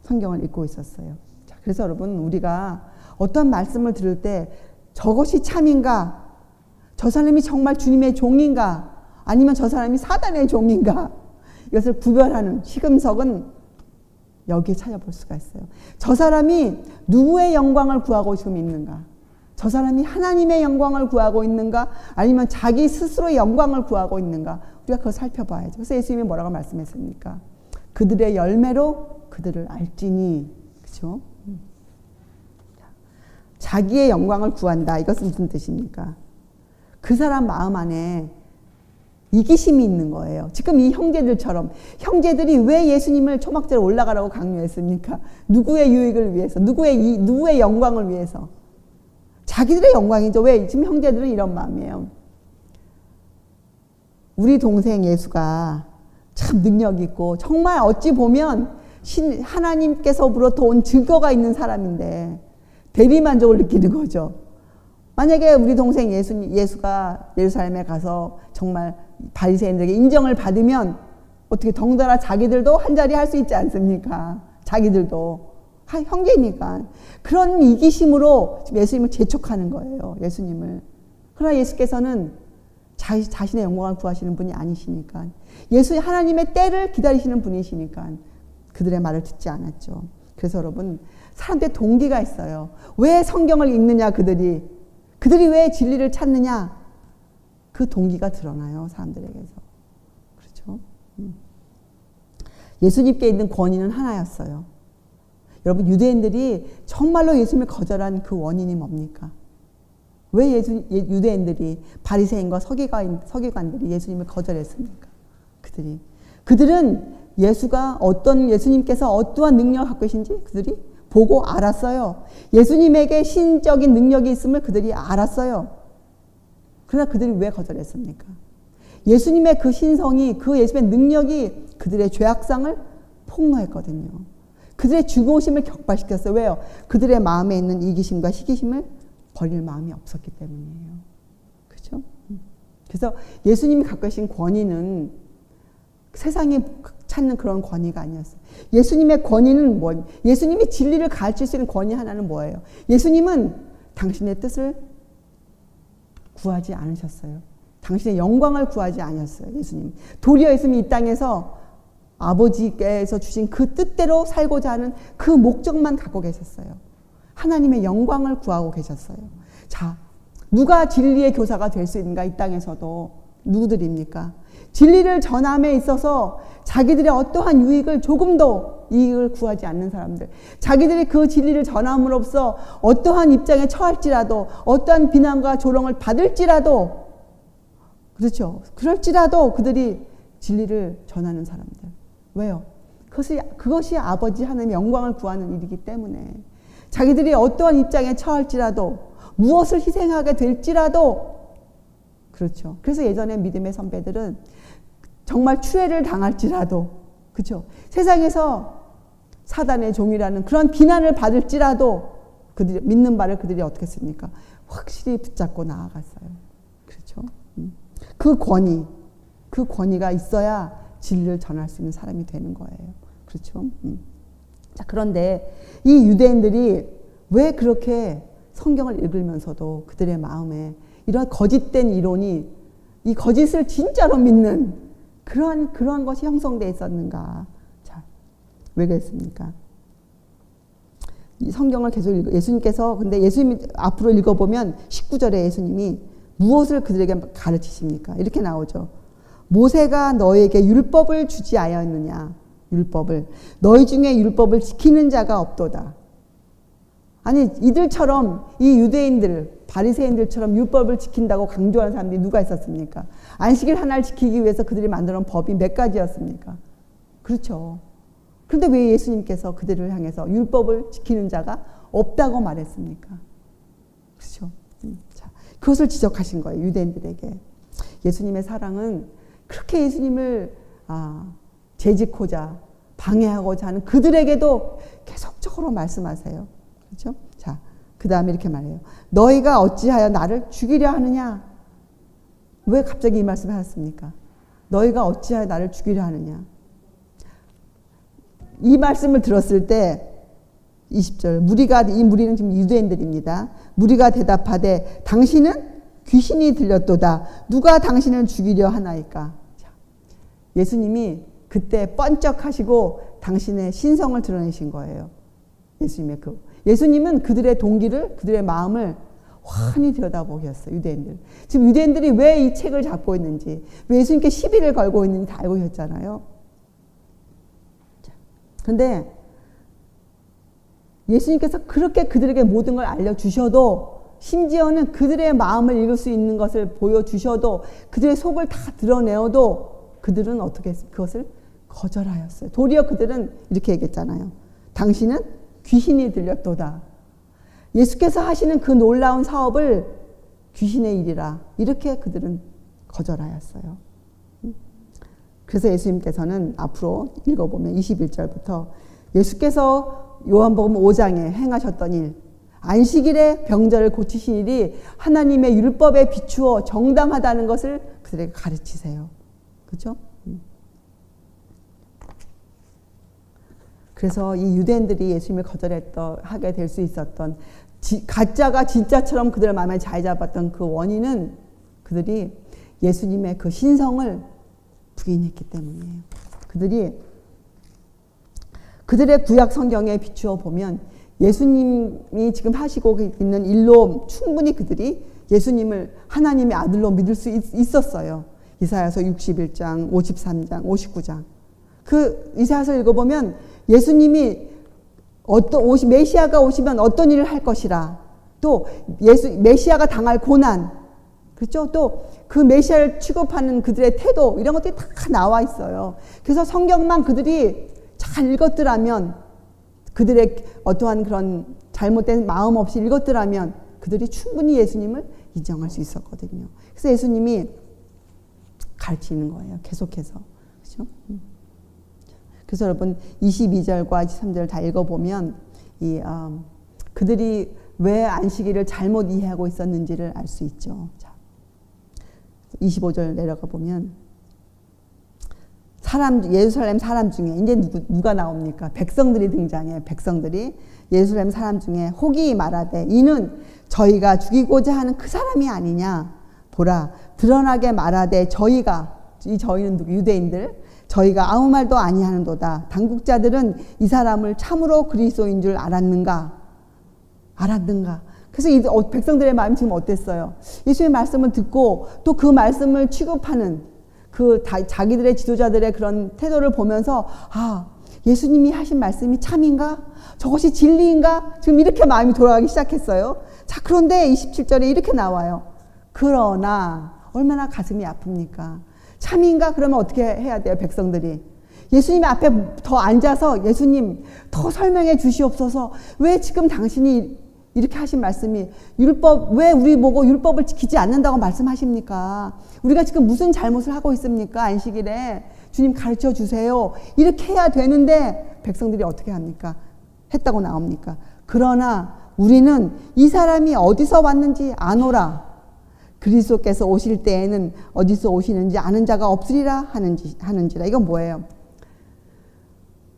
성경을 읽고 있었어요. 자, 그래서 여러분, 우리가 어떤 말씀을 들을 때 저것이 참인가? 저 사람이 정말 주님의 종인가? 아니면 저 사람이 사단의 종인가? 이것을 구별하는 시금석은 여기에 찾아볼 수가 있어요. 저 사람이 누구의 영광을 구하고 지금 있는가? 저 사람이 하나님의 영광을 구하고 있는가? 아니면 자기 스스로의 영광을 구하고 있는가? 우리가 그걸 살펴봐야죠. 그래서 예수님이 뭐라고 말씀했습니까? 그들의 열매로 그들을 알지니. 그렇죠? 자기의 영광을 구한다. 이것은 무슨 뜻입니까? 그 사람 마음 안에 이기심이 있는 거예요. 지금 이 형제들처럼, 형제들이 왜 예수님을 초막절에 올라가라고 강요했습니까? 누구의 유익을 위해서, 누구의 영광을 위해서. 자기들의 영광이죠. 왜? 지금 형제들은 이런 마음이에요. 우리 동생 예수가 참 능력 있고 정말 어찌 보면 하나님께서부터 온 증거가 있는 사람인데 대리만족을 느끼는 거죠. 만약에 우리 동생 예수가 예루살렘에 가서 정말 바리새인들에게 인정을 받으면 어떻게 덩달아 자기들도 한자리 할 수 있지 않습니까? 자기들도 형제니까. 그런 이기심으로 예수님을 재촉하는 거예요. 예수님을. 그러나 예수께서는 자신의 영광을 구하시는 분이 아니시니까, 하나님의 때를 기다리시는 분이시니까 그들의 말을 듣지 않았죠. 그래서 여러분, 사람들의 동기가 있어요. 왜 성경을 읽느냐, 그들이 왜 진리를 찾느냐, 그 동기가 드러나요, 사람들에게서. 그렇죠? 예수님께 있는 권위는 하나였어요. 여러분, 유대인들이 정말로 예수님을 거절한 그 원인이 뭡니까? 왜 유대인들이 바리새인과 서기관들이 예수님을 거절했습니까? 그들은 예수님께서 어떠한 능력을 갖고 계신지 그들이 보고 알았어요. 예수님에게 신적인 능력이 있음을 그들이 알았어요. 그러나 그들이 왜 거절했습니까? 예수님의 그 신성이, 그 예수님의 능력이 그들의 죄악상을 폭로했거든요. 그들의 죽으심을 격발시켰어요. 왜요? 그들의 마음에 있는 이기심과 시기심을 버릴 마음이 없었기 때문이에요. 그렇죠? 그래서 예수님이 갖고 계신 권위는 세상이 찾는 그런 권위가 아니었어요. 예수님의 권위는 뭐예요? 예수님이 진리를 가르칠 수 있는 권위 하나는 뭐예요? 예수님은 당신의 뜻을 구하지 않으셨어요. 당신의 영광을 구하지 않았어요. 예수님. 도리어 예수님이 이 땅에서 아버지께서 주신 그 뜻대로 살고자 하는 그 목적만 갖고 계셨어요. 하나님의 영광을 구하고 계셨어요. 자, 누가 진리의 교사가 될 수 있는가? 이 땅에서도 누구들입니까? 진리를 전함에 있어서 자기들의 어떠한 유익을 조금도 이익을 구하지 않는 사람들, 자기들이 그 진리를 전함으로써 어떠한 입장에 처할지라도, 어떠한 비난과 조롱을 받을지라도, 그렇죠, 그럴지라도 그들이 진리를 전하는 사람들. 왜요? 그것이 아버지 하나님의 영광을 구하는 일이기 때문에 자기들이 어떠한 입장에 처할지라도, 무엇을 희생하게 될지라도, 그렇죠. 그래서 예전에 믿음의 선배들은 정말 추해를 당할지라도, 그렇죠, 세상에서 사단의 종이라는 그런 비난을 받을지라도 그들이 믿는 바를 그들이 어떻게 했습니까? 확실히 붙잡고 나아갔어요. 그렇죠. 그 권위가 있어야 진리를 전할 수 있는 사람이 되는 거예요. 그렇죠. 자, 그런데 이 유대인들이 왜 그렇게 성경을 읽으면서도 그들의 마음에 이런 거짓된 이론이, 이 거짓을 진짜로 믿는 그러한 것이 형성되어 있었는가? 자, 왜 그랬습니까? 이 성경을 계속 예수님께서, 근데 예수님이 앞으로 읽어보면 19절에 예수님이 무엇을 그들에게 가르치십니까? 이렇게 나오죠. 모세가 너에게 율법을 주지 아니하였느냐? 율법을. 너희 중에 율법을 지키는 자가 없도다. 아니, 이들처럼, 이 유대인들, 바리새인들처럼 율법을 지킨다고 강조하는 사람들이 누가 있었습니까? 안식일 하나를 지키기 위해서 그들이 만들어 놓은 법이 몇 가지였습니까? 그렇죠. 그런데 왜 예수님께서 그들을 향해서 율법을 지키는 자가 없다고 말했습니까? 그렇죠. 자, 그것을 지적하신 거예요, 유대인들에게. 예수님의 사랑은 그렇게 예수님을 재직하고자, 방해하고자 하는 그들에게도 계속적으로 말씀하세요. 그렇죠? 자, 그 다음에 이렇게 말해요. 너희가 어찌하여 나를 죽이려 하느냐? 왜 갑자기 이 말씀을 하셨습니까? 너희가 어찌하여 나를 죽이려 하느냐? 이 말씀을 들었을 때 20절, 이 무리는 지금 유대인들입니다. 무리가 대답하되 당신은 귀신이 들렸도다. 누가 당신을 죽이려 하나이까? 자, 예수님이 그때 번쩍하시고 당신의 신성을 드러내신 거예요. 예수님은 그들의 동기를, 그들의 마음을 환히 들여다보셨어요. 유대인들. 지금 유대인들이 왜 이 책을 잡고 있는지, 왜 예수님께 시비를 걸고 있는지 다 알고 계셨잖아요. 그런데 예수님께서 그렇게 그들에게 모든 걸 알려주셔도, 심지어는 그들의 마음을 읽을 수 있는 것을 보여주셔도, 그들의 속을 다 드러내어도 그들은 어떻게 했어요? 그것을 거절하였어요. 도리어 그들은 이렇게 얘기했잖아요. 당신은 귀신이 들렸도다. 예수께서 하시는 그 놀라운 사업을 귀신의 일이라, 이렇게 그들은 거절하였어요. 그래서 예수님께서는 앞으로 읽어보면 21절부터 예수께서 요한복음 5장에 행하셨던 일, 안식일에 병자를 고치신 일이 하나님의 율법에 비추어 정당하다는 것을 그들에게 가르치세요. 그렇죠? 그래서 이 유대인들이 예수님을 거절하게 될 수 있었던, 가짜가 진짜처럼 그들의 마음에 자리 잡았던 그 원인은 그들이 예수님의 그 신성을 부인했기 때문이에요. 그들의 구약 성경에 비추어 보면 예수님이 지금 하시고 있는 일로 충분히 그들이 예수님을 하나님의 아들로 믿을 수 있었어요. 이사야서 61장, 53장, 59장. 그 이사야서 읽어보면 예수님이 메시아가 오시면 어떤 일을 할 것이라, 또 메시아가 당할 고난, 그렇죠? 또 그 메시아를 취급하는 그들의 태도, 이런 것들이 다 나와 있어요. 그래서 성경만 그들이 잘 읽었더라면, 그들의 어떠한 그런 잘못된 마음 없이 읽었더라면 그들이 충분히 예수님을 인정할 수 있었거든요. 그래서 예수님이 가르치는 거예요. 계속해서. 그렇죠? 그래서 여러분 22절과 23절을 다 읽어보면 그들이 왜 안식일을 잘못 이해하고 있었는지를 알 수 있죠. 자, 25절 내려가 보면 예루살렘 사람 중에 이제 누가 나옵니까? 백성들이 등장해요. 백성들이 예루살렘 사람 중에 혹이 말하되 이는 저희가 죽이고자 하는 그 사람이 아니냐. 보라 드러나게 말하되 저희가, 이 저희는 누구? 유대인들. 저희가 아무 말도 아니하는도다. 당국자들은 이 사람을 참으로 그리스도인 줄 알았는가? 그래서 이 백성들의 마음이 지금 어땠어요? 예수의 말씀을 듣고 또 그 말씀을 취급하는 자기들의 지도자들의 그런 태도를 보면서 예수님이 하신 말씀이 참인가? 저것이 진리인가? 지금 이렇게 마음이 돌아가기 시작했어요. 자, 그런데 27절에 이렇게 나와요. 그러나 얼마나 가슴이 아픕니까? 참인가? 그러면 어떻게 해야 돼요? 백성들이 예수님 앞에 더 앉아서 예수님 더 설명해 주시옵소서. 왜 지금 당신이 이렇게 하신 말씀이 왜 우리 보고 율법을 지키지 않는다고 말씀하십니까? 우리가 지금 무슨 잘못을 하고 있습니까? 안식일에 주님 가르쳐 주세요. 이렇게 해야 되는데 백성들이 어떻게 합니까? 했다고 나옵니까? 그러나 우리는 이 사람이 어디서 왔는지 아노라. 그리스도께서 오실 때에는 어디서 오시는지 아는 자가 없으리라 하는지라. 이건 뭐예요?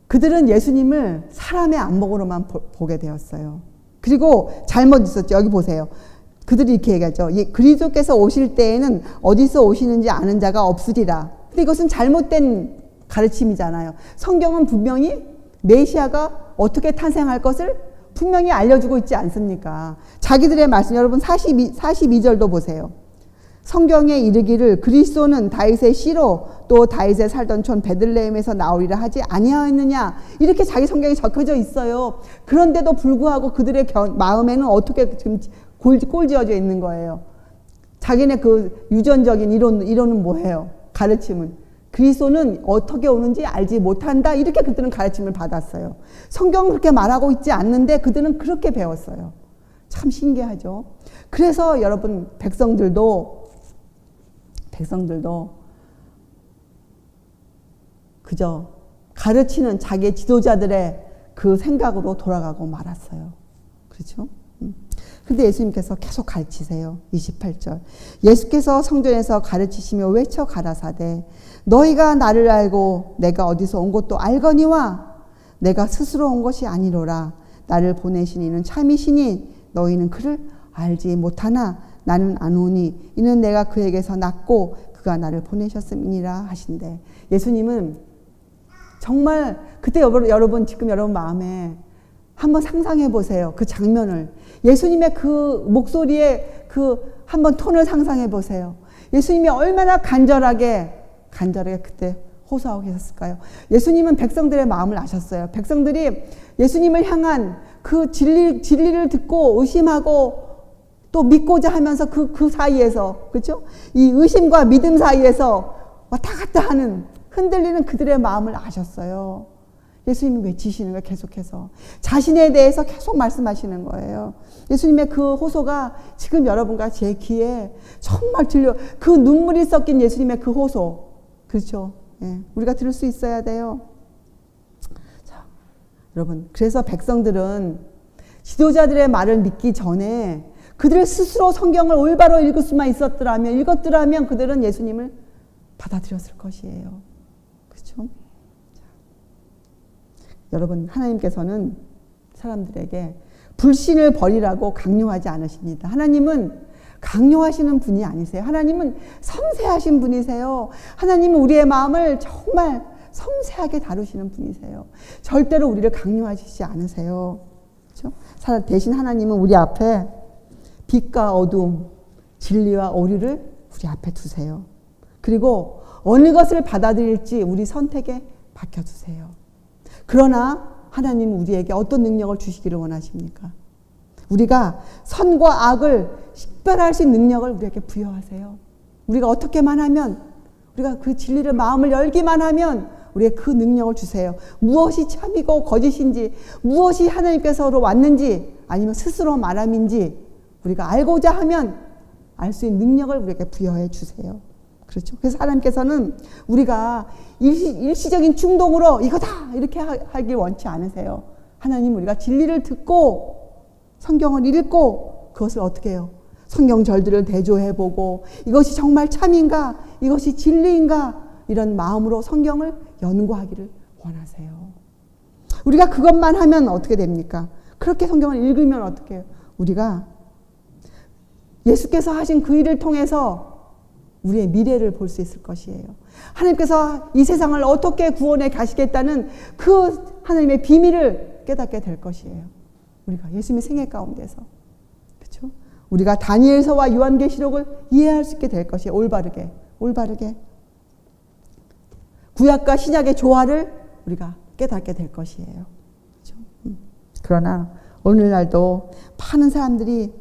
그들은 예수님을 사람의 안목으로만 보게 되었어요. 그리고 잘못 있었죠. 여기 보세요. 그들이 이렇게 얘기하죠. 그리스도께서 오실 때에는 어디서 오시는지 아는 자가 없으리라. 근데 이것은 잘못된 가르침이잖아요. 성경은 분명히 메시아가 어떻게 탄생할 것을 분명히 알려주고 있지 않습니까? 자기들의 말씀, 여러분 42절도 보세요. 성경에 이르기를 그리스도는 다윗의 씨로 또 다윗의 살던 촌 베들레헴에서 나오리라 하지 아니하였느냐. 이렇게 자기 성경에 적혀져 있어요. 그런데도 불구하고 그들의 마음에는 어떻게 지금 꼴지어져 있는 거예요. 자기네 그 유전적인 이론은 뭐예요? 가르침은 그리스도는 어떻게 오는지 알지 못한다. 이렇게 그들은 가르침을 받았어요. 성경은 그렇게 말하고 있지 않는데 그들은 그렇게 배웠어요. 참 신기하죠. 그래서 여러분 백성들도 그저 가르치는 자기 지도자들의 그 생각으로 돌아가고 말았어요. 그렇죠? 근데 예수님께서 계속 가르치세요. 28절. 예수께서 성전에서 가르치시며 외쳐 가라사대 너희가 나를 알고 내가 어디서 온 것도 알거니와 내가 스스로 온 것이 아니로라. 나를 보내신 이는 참이시니 너희는 그를 알지 못하나 나는 아노니 이는 내가 그에게서 났고 그가 나를 보내셨음이니라 하신대. 예수님은 정말 그때 여러분 지금 여러분 마음에 한번 상상해 보세요. 그 장면을. 예수님의 그 목소리의 그 한번 톤을 상상해 보세요. 예수님이 얼마나 간절하게 그때 호소하고 계셨을까요? 예수님은 백성들의 마음을 아셨어요. 백성들이 예수님을 향한 그 진리를 듣고 의심하고 또 믿고자 하면서 그 사이에서, 그렇죠? 이 의심과 믿음 사이에서 왔다 갔다 하는 흔들리는 그들의 마음을 아셨어요. 예수님이 외치시는 거예요. 계속해서 자신에 대해서 계속 말씀하시는 거예요. 예수님의 그 호소가 지금 여러분과 제 귀에 정말 들려. 그 눈물이 섞인 예수님의 그 호소, 그렇죠? 예, 우리가 들을 수 있어야 돼요. 자, 여러분, 그래서 백성들은 지도자들의 말을 믿기 전에 그들 스스로 성경을 올바로 읽었더라면 그들은 예수님을 받아들였을 것이에요. 그렇죠? 여러분, 하나님께서는 사람들에게 불신을 버리라고 강요하지 않으십니다. 하나님은 강요하시는 분이 아니세요. 하나님은 섬세하신 분이세요. 하나님은 우리의 마음을 정말 섬세하게 다루시는 분이세요. 절대로 우리를 강요하시지 않으세요. 그렇죠? 대신 하나님은 우리 앞에 빛과 어둠, 진리와 오류를 우리 앞에 두세요. 그리고 어느 것을 받아들일지 우리 선택에 맡겨주세요. 그러나 하나님은 우리에게 어떤 능력을 주시기를 원하십니까? 우리가 선과 악을 식별할 수 있는 능력을 우리에게 부여하세요. 우리가 어떻게만 하면, 우리가 그 진리를 마음을 열기만 하면 우리에게 그 능력을 주세요. 무엇이 참이고 거짓인지, 무엇이 하나님께서로 왔는지, 아니면 스스로 말함인지 우리가 알고자 하면 알 수 있는 능력을 우리에게 부여해 주세요. 그렇죠? 그래서 하나님께서는 우리가 일시적인 충동으로 이거다 이렇게 하길 원치 않으세요. 하나님, 우리가 진리를 듣고 성경을 읽고 그것을 어떻게 해요? 성경절들을 대조해보고 이것이 정말 참인가, 이것이 진리인가, 이런 마음으로 성경을 연구하기를 원하세요. 우리가 그것만 하면 어떻게 됩니까? 그렇게 성경을 읽으면 어떻게 해요? 우리가 예수께서 하신 그 일을 통해서 우리의 미래를 볼 수 있을 것이에요. 하나님께서 이 세상을 어떻게 구원해 가시겠다는 그 하나님의 비밀을 깨닫게 될 것이에요. 우리가 예수님의 생애 가운데서. 그렇죠? 우리가 다니엘서와 요한계시록을 이해할 수 있게 될 것이에요. 올바르게. 구약과 신약의 조화를 우리가 깨닫게 될 것이에요. 그렇죠? 그러나 오늘날도 많은 사람들이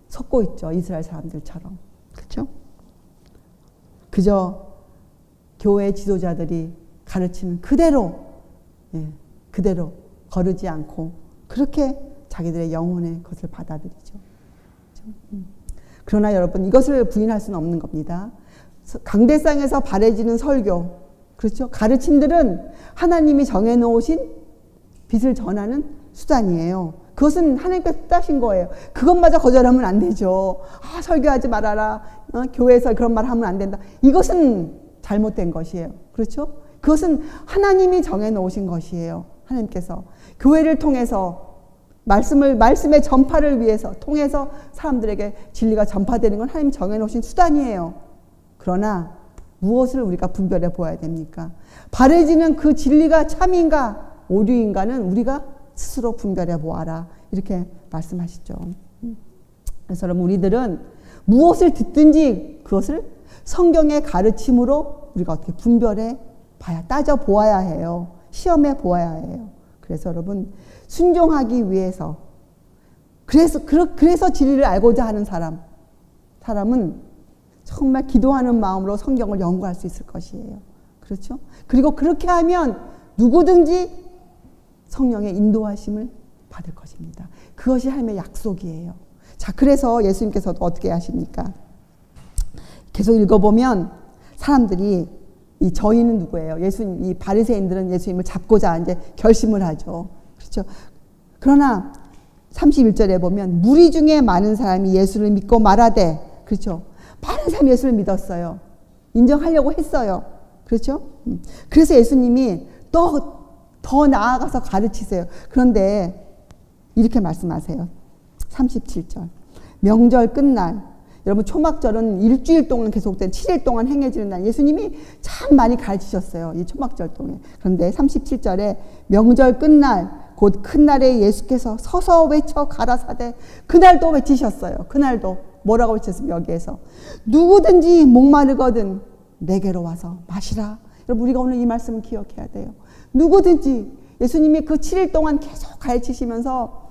속고 있죠. 이스라엘 사람들처럼. 그렇죠? 그저 교회 지도자들이 가르치는 그대로 거르지 않고 그렇게 자기들의 영혼의 것을 받아들이죠. 그렇죠? 그러나 여러분, 이것을 부인할 수는 없는 겁니다. 강대상에서 바래지는 설교, 그렇죠? 가르침들은 하나님이 정해놓으신 빛을 전하는 수단이에요. 그것은 하나님께서 뜻하신 거예요. 그것마저 거절하면 안 되죠. 설교하지 말아라. 교회에서 그런 말 하면 안 된다. 이것은 잘못된 것이에요. 그렇죠? 그것은 하나님이 정해놓으신 것이에요. 하나님께서 교회를 통해서 말씀의 전파를 위해서 통해서 사람들에게 진리가 전파되는 건 하나님이 정해놓으신 수단이에요. 그러나 무엇을 우리가 분별해 보아야 됩니까? 바래지는 그 진리가 참인가 오류인가는 우리가 스스로 분별해 보아라. 이렇게 말씀하시죠. 그래서 여러분, 우리들은 무엇을 듣든지 그것을 성경의 가르침으로 우리가 어떻게 분별해 봐야, 따져 보아야 해요. 시험해 보아야 해요. 그래서 여러분, 순종하기 위해서, 그래서 진리를 알고자 하는 사람은 정말 기도하는 마음으로 성경을 연구할 수 있을 것이에요. 그렇죠? 그리고 그렇게 하면 누구든지 성령의 인도하심을 받을 것입니다. 그것이 하나님의 약속이에요. 자, 그래서 예수님께서도 어떻게 하십니까? 계속 읽어보면 사람들이, 이 저희는 누구예요? 이 바리새인들은 예수님을 잡고자 이제 결심을 하죠. 그렇죠? 그러나 31절에 보면 무리 중에 많은 사람이 예수를 믿고 말하되, 그렇죠? 많은 사람이 예수를 믿었어요. 인정하려고 했어요. 그렇죠? 그래서 예수님이 더 나아가서 가르치세요. 그런데 이렇게 말씀하세요. 37절. 명절 끝날, 여러분 초막절은 일주일 동안 계속된 7일 동안 행해지는 날, 예수님이 참 많이 가르치셨어요. 이 초막절 동안. 그런데 37절에 명절 끝날 곧 큰 날에 예수께서 서서 외쳐 가라사대, 그날도 외치셨어요. 그날도 뭐라고 외쳤습니까? 여기에서 누구든지 목마르거든 내게로 와서 마시라. 여러분, 우리가 오늘 이 말씀을 기억해야 돼요. 누구든지. 예수님이 그 7일 동안 계속 가르치시면서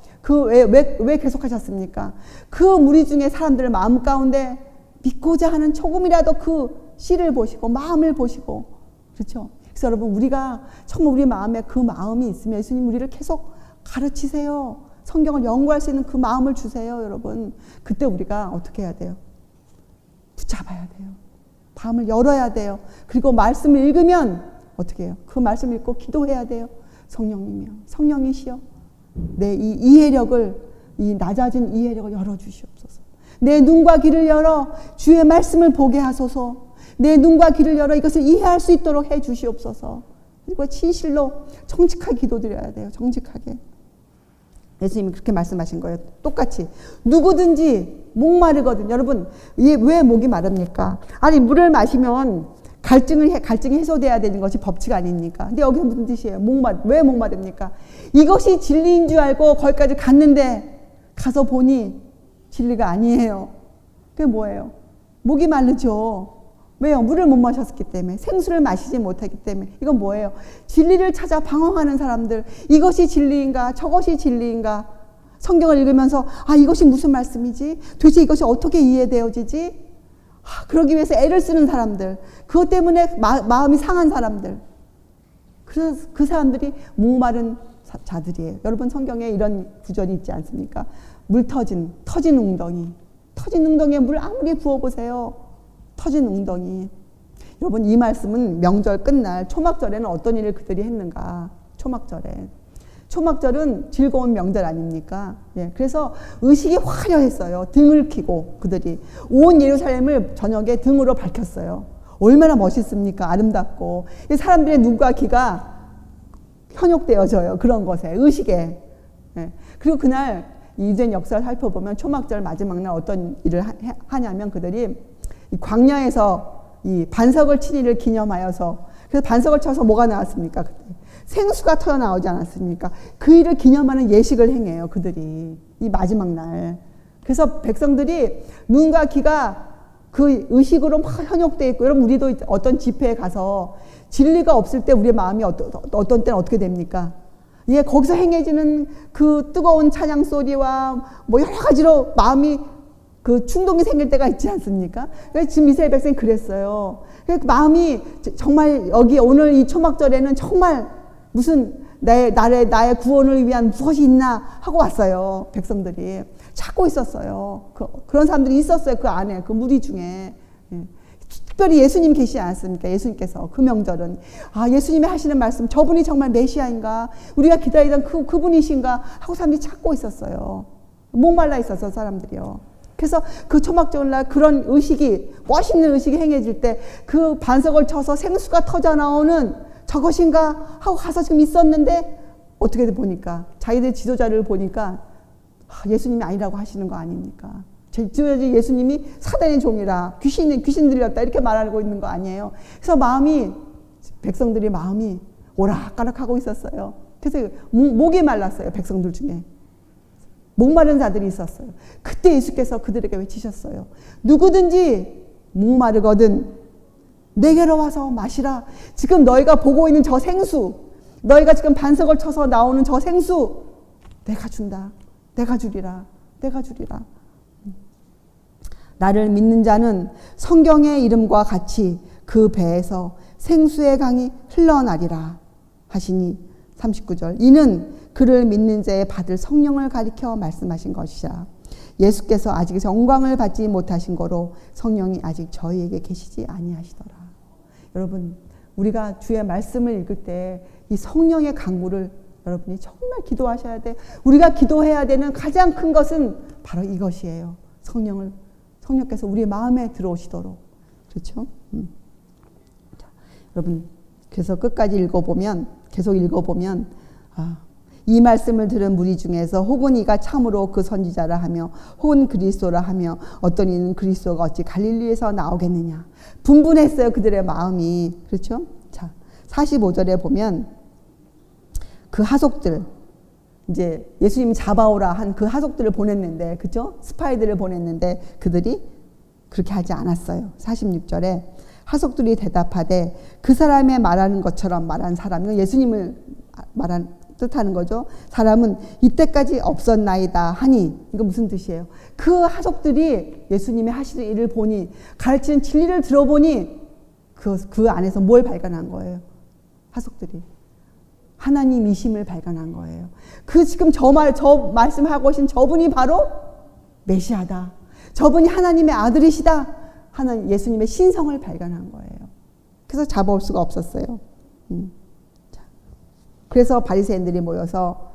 왜 계속 하셨습니까? 그 무리 중에 사람들의 마음 가운데 믿고자 하는 조금이라도 그 씨를 보시고 마음을 보시고, 그렇죠? 그래서 여러분, 우리가 정말 우리 마음에 그 마음이 있으면 예수님 우리를 계속 가르치세요. 성경을 연구할 수 있는 그 마음을 주세요, 여러분. 그때 우리가 어떻게 해야 돼요? 붙잡아야 돼요. 마음을 열어야 돼요. 그리고 말씀을 읽으면 어떻게 해요? 그 말씀 읽고 기도해야 돼요. 성령님이요, 성령이시여, 내 이 이해력을, 이 낮아진 이해력을 열어주시옵소서. 내 눈과 귀를 열어 주의 말씀을 보게 하소서. 내 눈과 귀를 열어 이것을 이해할 수 있도록 해 주시옵소서. 그리고 진실로 정직하게 기도드려야 돼요. 정직하게. 예수님이 그렇게 말씀하신 거예요. 똑같이 누구든지 목마르거든. 여러분, 왜 목이 마릅니까? 아니, 물을 마시면 갈증이 해소돼야 되는 것이 법칙 아닙니까? 근데 여기 무슨 뜻이에요? 왜 목마릅니까? 이것이 진리인 줄 알고 거기까지 갔는데 가서 보니 진리가 아니에요. 그게 뭐예요? 목이 마르죠. 왜요? 물을 못 마셨기 때문에, 생수를 마시지 못하기 때문에. 이건 뭐예요? 진리를 찾아 방황하는 사람들, 이것이 진리인가 저것이 진리인가, 성경을 읽으면서 이것이 무슨 말씀이지? 도대체 이것이 어떻게 이해되어지지? 그러기 위해서 애를 쓰는 사람들, 그것 때문에 마음이 상한 사람들, 그래서 그 사람들이 목마른 자들이에요. 여러분 성경에 이런 구절이 있지 않습니까? 터진 웅덩이에 물 아무리 부어보세요. 터진 웅덩이. 여러분 이 말씀은 명절 끝날 초막절에는 어떤 일을 그들이 했는가? 초막절은 즐거운 명절 아닙니까? 예, 그래서 의식이 화려했어요. 등을 켜고 그들이 온 예루살렘을 저녁에 등으로 밝혔어요. 얼마나 멋있습니까? 아름답고 사람들의 눈과 귀가 현혹되어져요. 그런 것에, 의식에. 예. 그리고 그날 이전 역사를 살펴보면 초막절 마지막 날 어떤 일을 하냐면 그들이 이 광야에서 이 반석을 친 일을 기념하여서, 그래서 반석을 쳐서 뭐가 나왔습니까? 그때 생수가 터져나오지 않았습니까? 그 일을 기념하는 예식을 행해요. 그들이 이 마지막 날. 그래서 백성들이 눈과 귀가 그 의식으로 막 현혹되어 있고, 여러분 우리도 어떤 집회에 가서 진리가 없을 때 우리의 마음이 어떤 때는 어떻게 됩니까? 예, 거기서 행해지는 그 뜨거운 찬양 소리와 뭐 여러 가지로 마음이 그 충동이 생길 때가 있지 않습니까? 그래서 지금 이스라엘 백성이 그랬어요. 마음이 정말 여기 오늘 이 초막절에는 정말 무슨 나의 구원을 위한 무엇이 있나 하고 왔어요. 백성들이 찾고 있었어요. 그런 사람들이 있었어요. 그 안에, 그 무리 중에. 예. 특별히 예수님 계시지 않았습니까? 예수님께서 그 명절은 예수님이 하시는 말씀, 저분이 정말 메시아인가? 우리가 기다리던 그분이신가? 하고 사람들이 찾고 있었어요. 목말라 있어서 사람들이요. 그래서 그 초막절날 그런 의식이, 멋있는 의식이 행해질 때 그 반석을 쳐서 생수가 터져 나오는 저것인가 하고 가서 지금 있었는데, 어떻게 보니까 자기들 지도자를 보니까 예수님이 아니라고 하시는 거 아닙니까? 예수님이 사단의 종이라, 귀신 들렸다 이렇게 말하고 있는 거 아니에요. 그래서 백성들의 마음이 오락가락하고 있었어요. 그래서 목이 말랐어요. 백성들 중에 목마른 자들이 있었어요. 그때 예수께서 그들에게 외치셨어요. 누구든지 목마르거든 내게로 와서 마시라. 지금 너희가 보고 있는 저 생수, 너희가 지금 반석을 쳐서 나오는 저 생수 내가 준다. 내가 주리라. 나를 믿는 자는 성경의 이름과 같이 그 배에서 생수의 강이 흘러나리라 하시니, 39절, 이는 그를 믿는 자의 받을 성령을 가리켜 말씀하신 것이라. 예수께서 아직 영광을 받지 못하신 거로 성령이 아직 저희에게 계시지 아니하시더라. 여러분 우리가 주의 말씀을 읽을 때 이 성령의 강구를 여러분이 정말 기도하셔야 돼. 우리가 기도해야 되는 가장 큰 것은 바로 이것이에요. 성령께서 우리 마음에 들어오시도록. 그렇죠? 자, 여러분 그래서 끝까지 계속 읽어보면 이 말씀을 들은 무리 중에서 혹은 이가 참으로 그 선지자라 하며 혹은 그리스도라 하며 어떤 이는 그리스도가 어찌 갈릴리에서 나오겠느냐. 분분했어요. 그들의 마음이. 그렇죠? 자, 45절에 보면 그 하속들, 이제 예수님 잡아오라 한 그 하속들을 보냈는데, 그죠? 스파이들을 보냈는데 그들이 그렇게 하지 않았어요. 46절에 하속들이 대답하되 그 사람의 말하는 것처럼 말한 사람은 예수님을 말한 뜻하는 거죠. 사람은 이때까지 없었나이다 하니, 이거 무슨 뜻이에요? 그 하속들이 예수님이 하시는 일을 보니, 가르치는 진리를 들어보니 그 안에서 뭘 발견한 거예요? 하속들이 하나님이심을 발견한 거예요. 지금 저 말씀하고 계신 저분이 바로 메시아다. 저분이 하나님의 아들이시다 하는 예수님의 신성을 발견한 거예요. 그래서 잡아올 수가 없었어요. 그래서 바리새인들이 모여서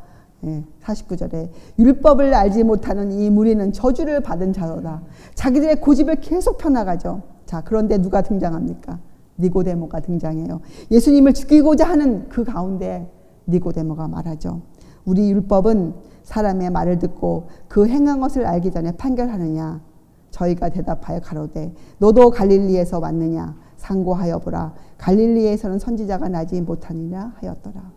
49절에 율법을 알지 못하는 이 무리는 저주를 받은 자로다. 자기들의 고집을 계속 펴나가죠. 자, 그런데 누가 등장합니까? 니고데모가 등장해요. 예수님을 죽이고자 하는 그 가운데 니고데모가 말하죠. 우리 율법은 사람의 말을 듣고 그 행한 것을 알기 전에 판결하느냐. 저희가 대답하여 가로되 너도 갈릴리에서 왔느냐. 상고하여 보라. 갈릴리에서는 선지자가 나지 못하느냐 하였더라.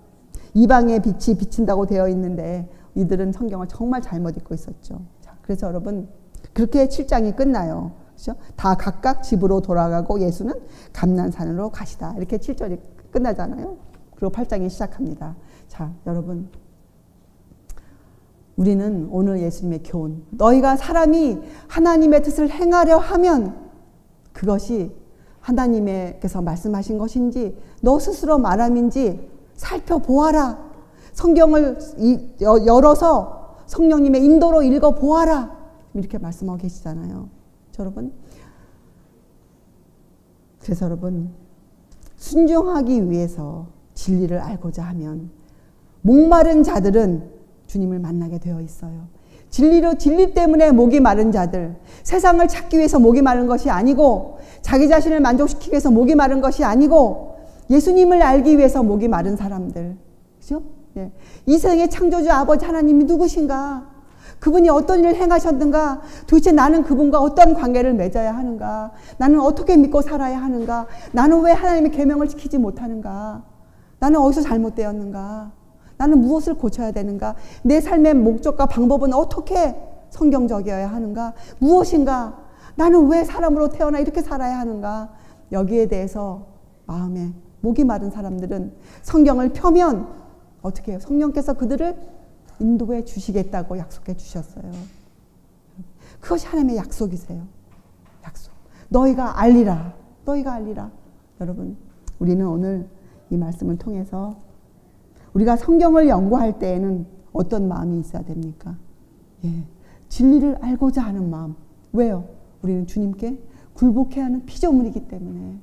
이방의 빛이 비친다고 되어 있는데 이들은 성경을 정말 잘못 읽고 있었죠. 자, 그래서 여러분 그렇게 7장이 끝나요. 그렇죠? 다 각각 집으로 돌아가고 예수는 감난산으로 가시다. 이렇게 7절이 끝나잖아요. 그리고 8장이 시작합니다. 자, 여러분 우리는 오늘 예수님의 교훈, 너희가 사람이 하나님의 뜻을 행하려 하면 그것이 하나님께서 말씀하신 것인지 너 스스로 말함인지 살펴보아라. 성경을 열어서 성령님의 인도로 읽어보아라. 이렇게 말씀하고 계시잖아요. 여러분, 그래서 여러분, 순종하기 위해서 진리를 알고자 하면 목마른 자들은 주님을 만나게 되어 있어요. 진리 때문에 목이 마른 자들, 세상을 찾기 위해서 목이 마른 것이 아니고 자기 자신을 만족시키기 위해서 목이 마른 것이 아니고 예수님을 알기 위해서 목이 마른 사람들, 그죠? 예. 이 세상의 창조주 아버지 하나님이 누구신가? 그분이 어떤 일을 행하셨는가? 도대체 나는 그분과 어떤 관계를 맺어야 하는가? 나는 어떻게 믿고 살아야 하는가? 나는 왜 하나님의 계명을 지키지 못하는가? 나는 어디서 잘못되었는가? 나는 무엇을 고쳐야 되는가? 내 삶의 목적과 방법은 어떻게 성경적이어야 하는가? 무엇인가? 나는 왜 사람으로 태어나 이렇게 살아야 하는가? 여기에 대해서 마음에 목이 마른 사람들은 성경을 펴면 어떻게 해요? 성령께서 그들을 인도해 주시겠다고 약속해 주셨어요. 그것이 하나님의 약속이세요. 약속. 너희가 알리라. 너희가 알리라. 여러분, 우리는 오늘 이 말씀을 통해서 우리가 성경을 연구할 때에는 어떤 마음이 있어야 됩니까? 예, 진리를 알고자 하는 마음. 왜요? 우리는 주님께 굴복해야 하는 피조물이기 때문에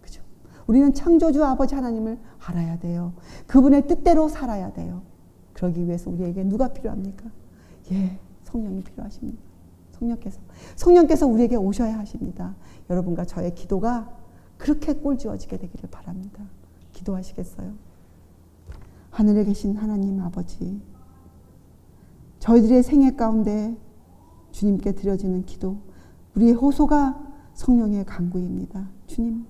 그죠? 우리는 창조주 아버지 하나님을 알아야 돼요. 그분의 뜻대로 살아야 돼요. 그러기 위해서 우리에게 누가 필요합니까? 예, 성령이 필요하십니다. 성령께서 우리에게 오셔야 하십니다. 여러분과 저의 기도가 그렇게 꼴지어지게 되기를 바랍니다. 기도하시겠어요? 하늘에 계신 하나님 아버지, 저희들의 생애 가운데 주님께 드려지는 기도, 우리의 호소가 성령의 간구입니다. 주님,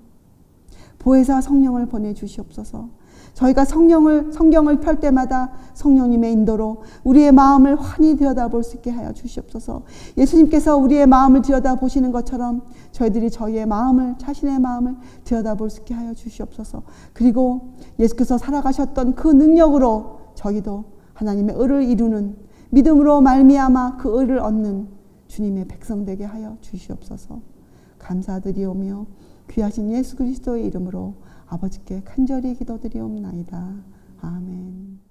보혜사 성령을 보내주시옵소서. 저희가 성경을 펼 때마다 성령님의 인도로 우리의 마음을 환히 들여다볼 수 있게 하여 주시옵소서. 예수님께서 우리의 마음을 들여다보시는 것처럼 저희들이 저희의 마음을, 자신의 마음을 들여다볼 수 있게 하여 주시옵소서. 그리고 예수께서 살아가셨던 그 능력으로 저희도 하나님의 의를 이루는, 믿음으로 말미암아 그 의를 얻는 주님의 백성 되게 하여 주시옵소서. 감사드리오며 귀하신 예수 그리스도의 이름으로 아버지께 간절히 기도드리옵나이다. 아멘.